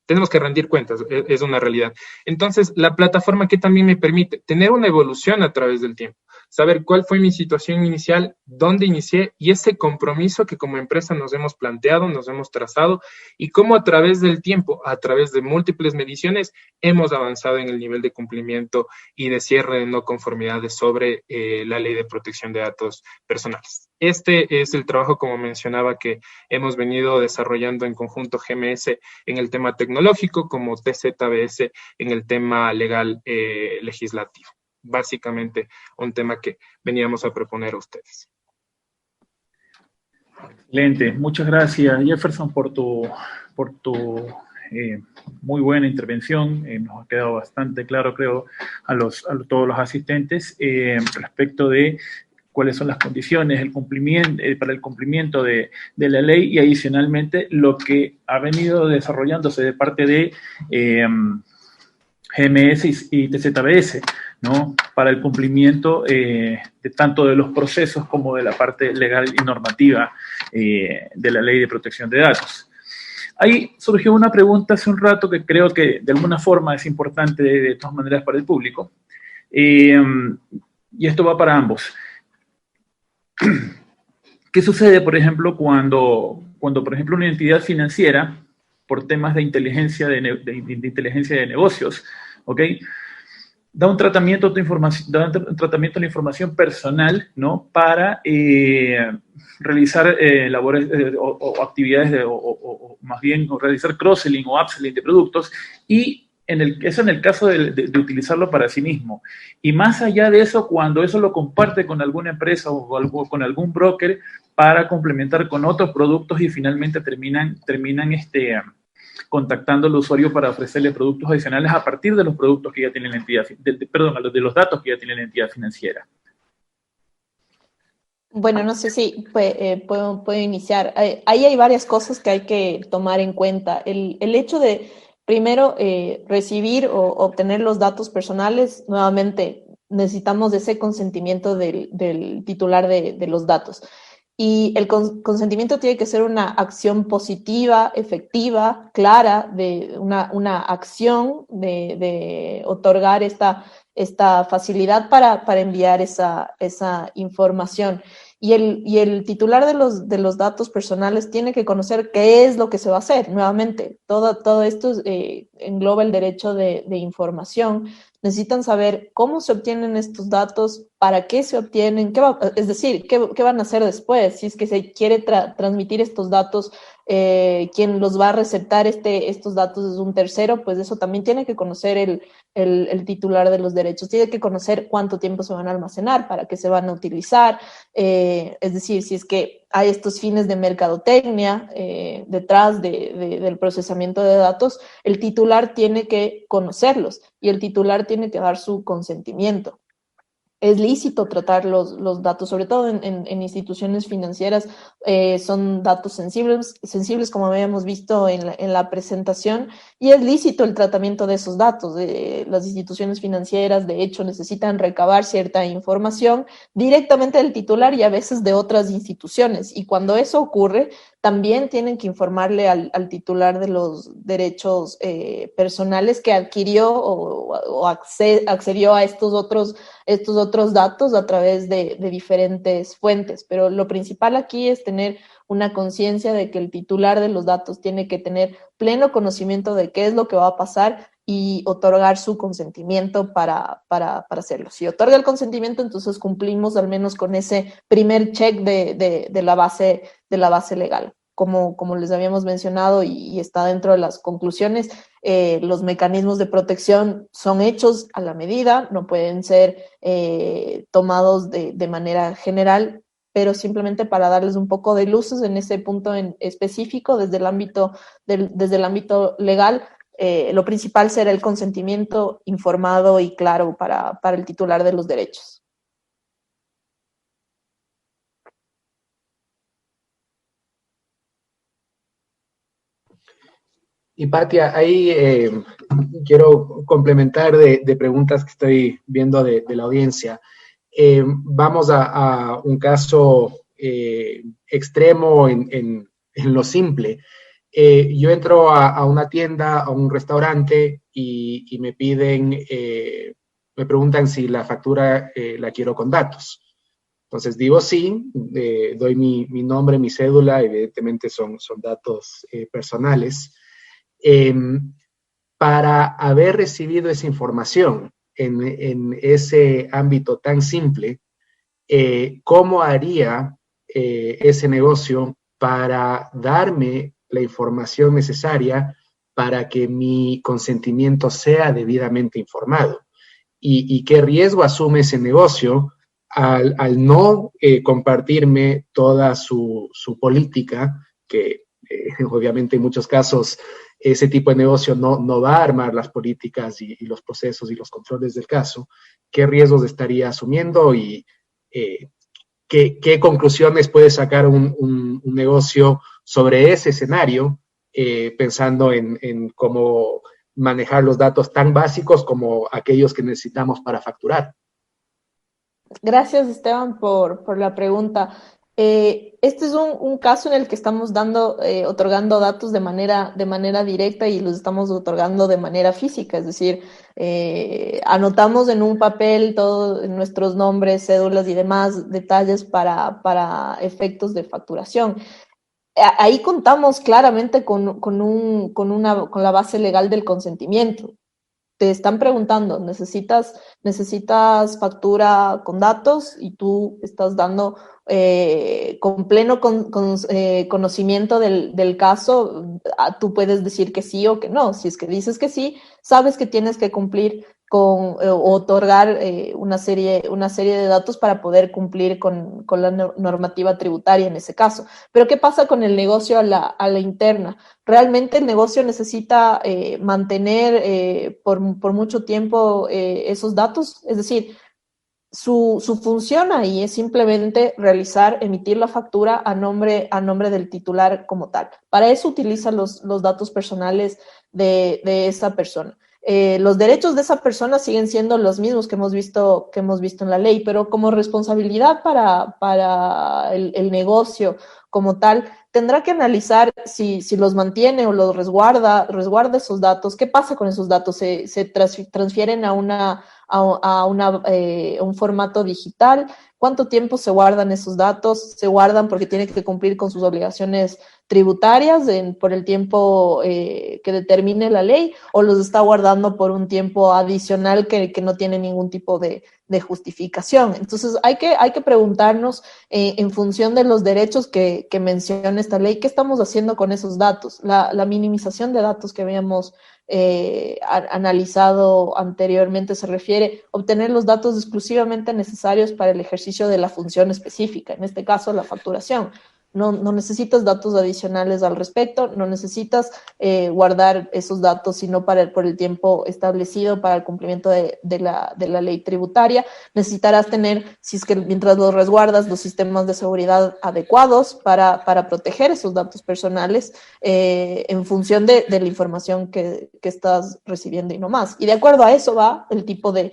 Speaker 3: tenemos que rendir cuentas, es una realidad. Entonces, la plataforma que también me permite tener una evolución a través del tiempo, saber cuál fue mi situación inicial, dónde inicié y ese compromiso que como empresa nos hemos planteado, nos hemos trazado y cómo a través del tiempo, a través de múltiples mediciones, hemos avanzado en el nivel de cumplimiento y de cierre de no conformidades sobre la Ley de Protección de Datos Personales. Este es el trabajo, como mencionaba, que hemos venido desarrollando en conjunto GMS en el tema tecnológico, como TZBS en el tema legal legislativo. Básicamente, un tema que veníamos a proponer a ustedes.
Speaker 1: Excelente. Muchas gracias, Jefferson, por tu muy buena intervención. Nos ha quedado bastante claro, creo, a todos los asistentes respecto de cuáles son las condiciones para el cumplimiento de la ley y adicionalmente lo que ha venido desarrollándose de parte de GMS y TZBS, ¿no? Para el cumplimiento de tanto de los procesos como de la parte legal y normativa de la Ley de Protección de Datos. Ahí surgió una pregunta hace un rato que creo que de alguna forma es importante de todas maneras para el público, y esto va para ambos. ¿Qué sucede, por ejemplo, cuando por ejemplo, una entidad financiera, por temas de inteligencia de negocios, ¿ok?, da un tratamiento a la información personal, ¿no?, para realizar labores o actividades o más bien realizar cross-selling o upselling de productos y eso en el caso de utilizarlo para sí mismo. Y más allá de eso, cuando eso lo comparte con alguna empresa o con algún broker para complementar con otros productos y finalmente terminan contactando al usuario para ofrecerle productos adicionales a partir de los productos que ya tiene la entidad, de los datos que ya tiene la entidad financiera.
Speaker 2: Bueno, no sé si puedo iniciar. Ahí hay varias cosas que hay que tomar en cuenta. El hecho de, primero, recibir o obtener los datos personales, nuevamente necesitamos ese consentimiento del titular de los datos. Y el consentimiento tiene que ser una acción positiva, efectiva, clara, de una acción de otorgar esta facilidad para enviar esa información. Y el titular de los datos personales tiene que conocer qué es lo que se va a hacer. Nuevamente, todo esto engloba el derecho de información. Necesitan saber cómo se obtienen estos datos, para qué se obtienen, es decir, qué van a hacer después. Si es que se quiere transmitir estos datos, quien los va a receptar estos datos es un tercero, pues eso también tiene que conocer el titular de los derechos. Tiene que conocer cuánto tiempo se van a almacenar, para qué se van a utilizar. Es decir, si es que hay estos fines de mercadotecnia detrás del procesamiento de datos, el titular tiene que conocerlos y el titular tiene que dar su consentimiento. Es lícito tratar los datos, sobre todo en instituciones financieras, son datos sensibles como habíamos visto en la presentación, y es lícito el tratamiento de esos datos. Las instituciones financieras, de hecho, necesitan recabar cierta información directamente del titular y a veces de otras instituciones, y cuando eso ocurre, también tienen que informarle al titular de los derechos personales que adquirió o accedió a estos otros datos a través de diferentes fuentes. Pero lo principal aquí es tener una conciencia de que el titular de los datos tiene que tener pleno conocimiento de qué es lo que va a pasar y otorgar su consentimiento para hacerlo. Si otorga el consentimiento, entonces cumplimos al menos con ese primer check de la base legal. Como les habíamos mencionado y está dentro de las conclusiones, los mecanismos de protección son hechos a la medida, no pueden ser tomados de manera general, pero simplemente para darles un poco de luces en ese punto en específico, desde el ámbito legal, lo principal será el consentimiento informado y claro para el titular de los derechos.
Speaker 4: Y Patia, ahí quiero complementar de preguntas que estoy viendo de la audiencia. Vamos a un caso extremo en lo simple. Yo entro a una tienda, a un restaurante y me me preguntan si la factura la quiero con datos. Entonces digo sí, doy mi nombre, mi cédula, evidentemente son datos personales. Para haber recibido esa información en ese ámbito tan simple, ¿cómo haría ese negocio para darme la información necesaria para que mi consentimiento sea debidamente informado? ¿Y qué riesgo asume ese negocio al no compartirme toda su política, que obviamente en muchos casos ese tipo de negocio no va a armar las políticas y los procesos y los controles del caso? ¿Qué riesgos estaría asumiendo y qué conclusiones puede sacar un negocio sobre ese escenario, pensando en cómo manejar los datos tan básicos como aquellos que necesitamos para facturar?
Speaker 2: Gracias, Esteban, por la pregunta. Este es un caso en el que estamos otorgando datos de manera directa y los estamos otorgando de manera física, es decir, anotamos en un papel todos nuestros nombres, cédulas y demás detalles para efectos de facturación. Ahí contamos claramente con la base legal del consentimiento. Te están preguntando, ¿necesitas factura con datos? Y tú estás dando con pleno conocimiento del caso, tú puedes decir que sí o que no. Si es que dices que sí, sabes que tienes que cumplir otorgar una serie de datos para poder cumplir con la normativa tributaria en ese caso. Pero ¿qué pasa con el negocio a la interna? ¿Realmente el negocio necesita mantener por mucho tiempo esos datos? Es decir, su función ahí es simplemente emitir la factura a nombre del titular como tal. Para eso utiliza los datos personales de esa persona. Los derechos de esa persona siguen siendo los mismos que hemos visto en la ley, pero como responsabilidad para el negocio como tal, tendrá que analizar si los mantiene o los resguarda esos datos. ¿Qué pasa con esos datos? ¿Se transfieren a un formato digital? ¿Cuánto tiempo se guardan esos datos? ¿Se guardan porque tiene que cumplir con sus obligaciones tributarias por el tiempo que determine la ley, o los está guardando por un tiempo adicional que no tiene ningún tipo de justificación? Entonces hay que preguntarnos en función de los derechos que menciona esta ley, ¿qué estamos haciendo con esos datos? La minimización de datos que habíamos analizado anteriormente se refiere a obtener los datos exclusivamente necesarios para el ejercicio de la función específica, en este caso la facturación. No necesitas datos adicionales al respecto, no necesitas guardar esos datos sino por el tiempo establecido para el cumplimiento de la ley tributaria. Necesitarás tener, si es que mientras los resguardas, los sistemas de seguridad adecuados para proteger esos datos personales en función de la información que estás recibiendo y no más. Y de acuerdo a eso va el tipo de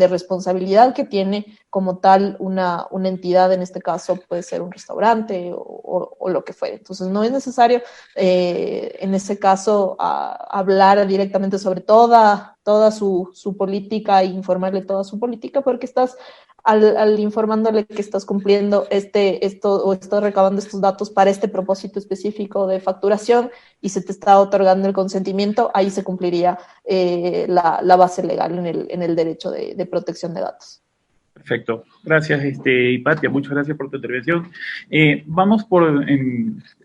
Speaker 2: responsabilidad que tiene como tal una entidad, en este caso puede ser un restaurante o lo que fuera. Entonces no es necesario en ese caso hablar directamente sobre toda su política e informarle toda su política, porque estás al informándole que estás cumpliendo o estás recabando estos datos para este propósito específico de facturación y se te está otorgando el consentimiento, ahí se cumpliría la base legal en el derecho de protección de datos.
Speaker 1: Perfecto. Gracias, Hipatia. Muchas gracias por tu intervención. Vamos por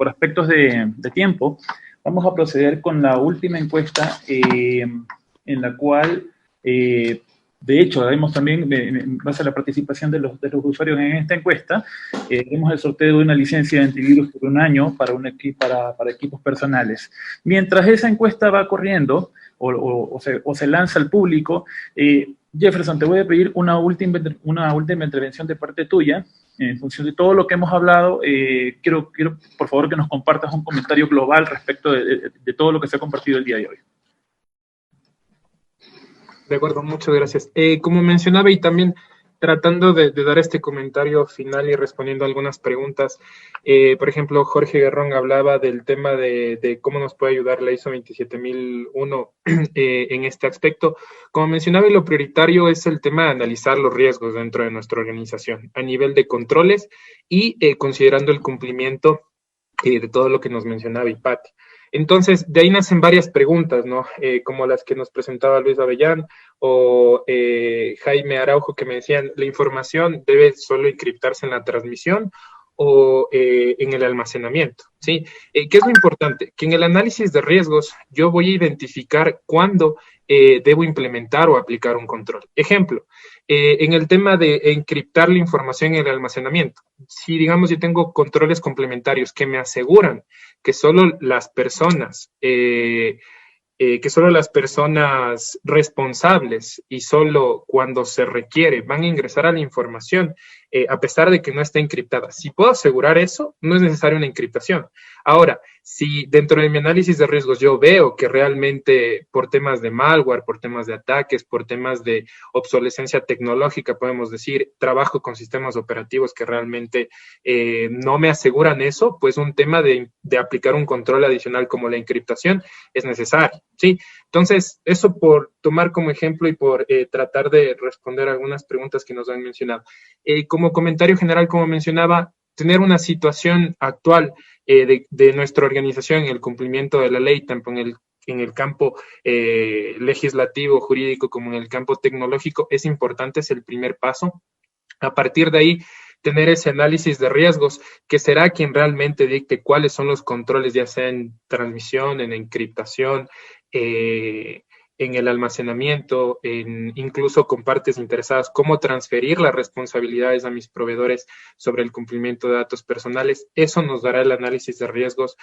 Speaker 1: aspectos de tiempo. Vamos a proceder con la última encuesta en la cual, de hecho, haremos también, en base a la participación de los usuarios en esta encuesta, haremos el sorteo de una licencia de antivirus por un año para equipos personales. Mientras esa encuesta va corriendo o se lanza al público, Jefferson, te voy a pedir una última intervención de parte tuya. En función de todo lo que hemos hablado, quiero por favor que nos compartas un comentario global respecto de todo lo que se ha compartido el día de hoy.
Speaker 3: De acuerdo, muchas gracias. Como mencionaba y también tratando de dar este comentario final y respondiendo a algunas preguntas, por ejemplo, Jorge Guerrón hablaba del tema de cómo nos puede ayudar la ISO 27001 en este aspecto. Como mencionaba, lo prioritario es el tema de analizar los riesgos dentro de nuestra organización a nivel de controles y considerando el cumplimiento de todo lo que nos mencionaba Hipatia. Entonces, de ahí nacen varias preguntas, ¿no? Como las que nos presentaba Luis Avellán o Jaime Araujo, que me decían, ¿la información debe solo encriptarse en la transmisión o en el almacenamiento? ¿Sí? ¿Qué es lo importante? Que en el análisis de riesgos yo voy a identificar cuándo debo implementar o aplicar un control. Ejemplo, en el tema de encriptar la información en el almacenamiento. Si, digamos, yo tengo controles complementarios que me aseguran que solo las personas responsables y solo cuando se requiere van a ingresar a la información, a pesar de que no esté encriptada. Si puedo asegurar eso, no es necesaria una encriptación. Ahora, si dentro de mi análisis de riesgos yo veo que realmente por temas de malware, por temas de ataques, por temas de obsolescencia tecnológica, podemos decir, trabajo con sistemas operativos que realmente no me aseguran eso, pues un tema de aplicar un control adicional como la encriptación es necesario, ¿sí? Entonces, eso por tomar como ejemplo y por tratar de responder algunas preguntas que nos han mencionado. Como comentario general, como mencionaba, tener una situación actual de nuestra organización en el cumplimiento de la ley, tanto en el campo legislativo, jurídico, como en el campo tecnológico, es importante, es el primer paso. A partir de ahí, tener ese análisis de riesgos, que será quien realmente dicte cuáles son los controles, ya sea en transmisión, en encriptación, en el almacenamiento, incluso con partes interesadas, cómo transferir las responsabilidades a mis proveedores sobre el cumplimiento de datos personales. Eso nos dará el análisis de riesgos,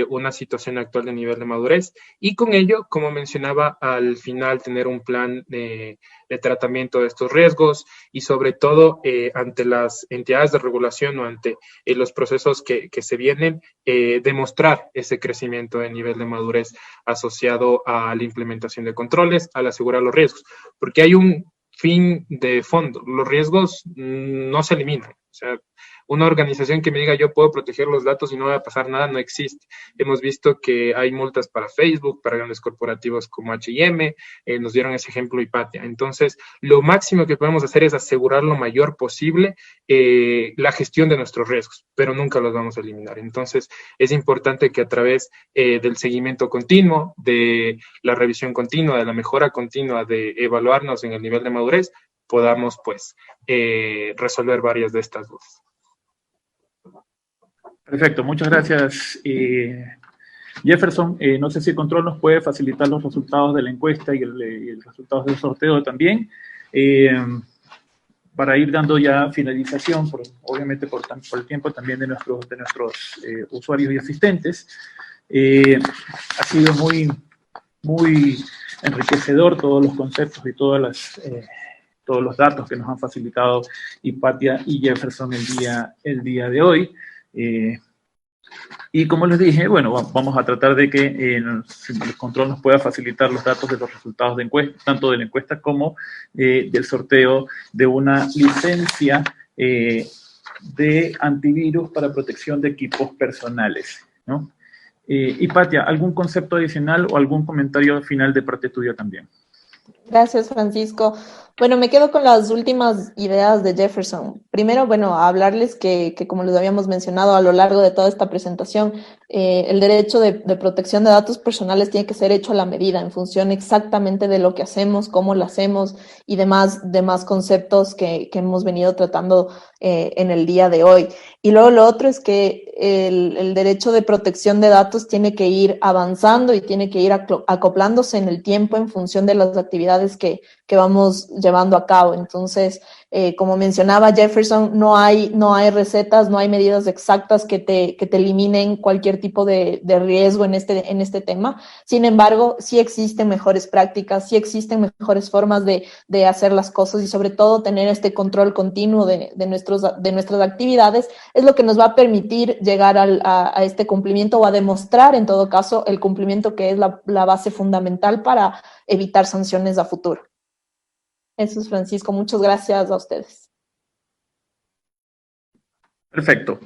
Speaker 3: una situación actual de nivel de madurez, y con ello, como mencionaba, al final tener un plan de tratamiento de estos riesgos y sobre todo ante las entidades de regulación o ante los procesos que se vienen, demostrar ese crecimiento de nivel de madurez asociado a la implementación de controles, al asegurar los riesgos, porque hay un fin de fondo. Los riesgos no se eliminan. O sea, una organización que me diga yo puedo proteger los datos y no va a pasar nada, no existe. Hemos visto que hay multas para Facebook, para grandes corporativos como H&M, nos dieron ese ejemplo Hipatia. Entonces, lo máximo que podemos hacer es asegurar lo mayor posible la gestión de nuestros riesgos, pero nunca los vamos a eliminar. Entonces, es importante que a través del seguimiento continuo, de la revisión continua, de la mejora continua, de evaluarnos en el nivel de madurez, podamos, pues, resolver varias de estas dudas.
Speaker 1: Perfecto, muchas gracias, Jefferson. No sé si el control nos puede facilitar los resultados de la encuesta y los resultados del sorteo también, para ir dando ya finalización, obviamente por el tiempo también de nuestros usuarios y asistentes. Ha sido muy enriquecedor todos los conceptos y todos los datos que nos han facilitado Hipatia y Jefferson el día de hoy. Y como les dije, bueno, vamos a tratar de que el control nos pueda facilitar los datos de los resultados de encuesta, tanto de la encuesta como del sorteo de una licencia de antivirus para protección de equipos personales, ¿no? Hipatia, ¿algún concepto adicional o algún comentario final de parte tuya también?
Speaker 2: Gracias, Francisco. Bueno, me quedo con las últimas ideas de Jefferson. Primero, bueno, hablarles que como les habíamos mencionado a lo largo de toda esta presentación, el derecho de protección de datos personales tiene que ser hecho a la medida, en función exactamente de lo que hacemos, cómo lo hacemos y demás conceptos que hemos venido tratando en el día de hoy. Y luego lo otro es que el derecho de protección de datos tiene que ir avanzando y tiene que ir acoplándose en el tiempo en función de las actividades que vamos llevando a cabo. Entonces, como mencionaba Jefferson, no hay recetas, no hay medidas exactas que te eliminen cualquier tipo de riesgo en este tema. Sin embargo, sí existen mejores prácticas, sí existen mejores formas de hacer las cosas y sobre todo tener este control continuo de nuestras actividades es lo que nos va a permitir llegar a este cumplimiento o a demostrar en todo caso el cumplimiento, que es la base fundamental para evitar sanciones a futuro. Eso es, Francisco. Muchas gracias a ustedes.
Speaker 1: Perfecto.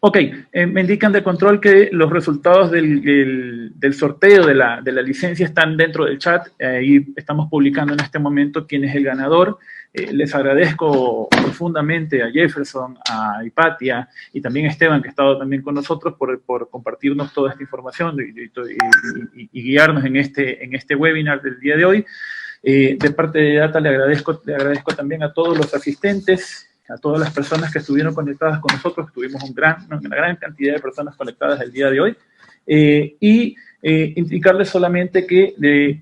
Speaker 1: Ok, me indican de control que los resultados del sorteo de la licencia están dentro del chat. Ahí estamos publicando en este momento quién es el ganador. Les agradezco profundamente a Jefferson, a Hipatia y también a Esteban, que ha estado también con nosotros, por compartirnos toda esta información y guiarnos en este webinar del día de hoy. De parte de Data le agradezco también a todos los asistentes, a todas las personas que estuvieron conectadas con nosotros. Tuvimos una gran cantidad de personas conectadas el día de hoy. Indicarles solamente que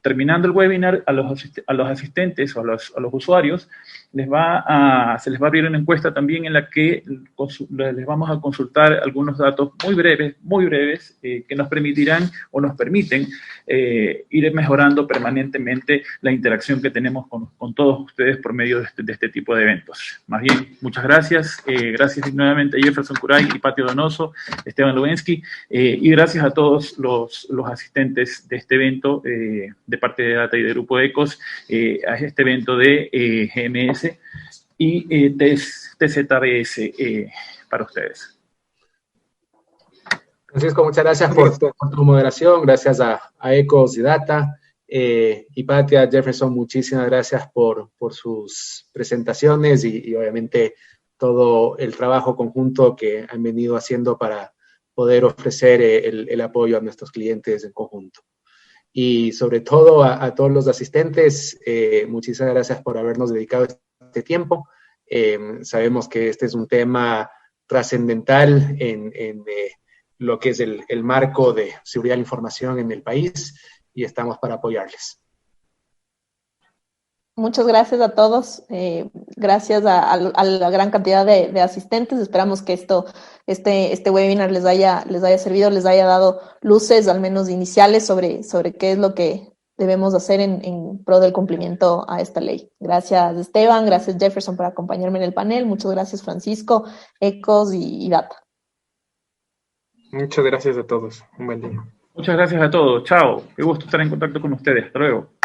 Speaker 1: terminando el webinar, a los asistentes o a los usuarios se les va a abrir una encuesta también en la que les vamos a consultar algunos datos muy breves que nos permitirán o nos permiten ir mejorando permanentemente la interacción que tenemos con todos ustedes por medio de este tipo de eventos. Más bien, muchas gracias. Gracias nuevamente a Jefferson Curay, Hipatia Donoso, Esteban Lubensky, y gracias a todos los asistentes de este evento de parte de Data y de Grupo Ecos, a este evento de GMS y TZBS para ustedes.
Speaker 4: Francisco, muchas gracias por tu moderación, gracias a Ecos y Data. Hipatia, Jefferson, muchísimas gracias por sus presentaciones y obviamente todo el trabajo conjunto que han venido haciendo para poder ofrecer el apoyo a nuestros clientes en conjunto. Y sobre todo a todos los asistentes, muchísimas gracias por habernos dedicado este tiempo. Sabemos que este es un tema trascendental en lo que es el marco de seguridad de la información en el país y estamos para apoyarles.
Speaker 2: Muchas gracias a todos, gracias a la gran cantidad de asistentes. Esperamos que este webinar les haya servido, les haya dado luces, al menos iniciales, sobre qué es lo que debemos hacer en pro del cumplimiento a esta ley. Gracias, Esteban, gracias, Jefferson, por acompañarme en el panel. Muchas gracias, Francisco, Ecos y Data.
Speaker 3: Muchas gracias a todos. Un buen día.
Speaker 1: Muchas gracias a todos. Chao. Qué gusto estar en contacto con ustedes. Hasta luego.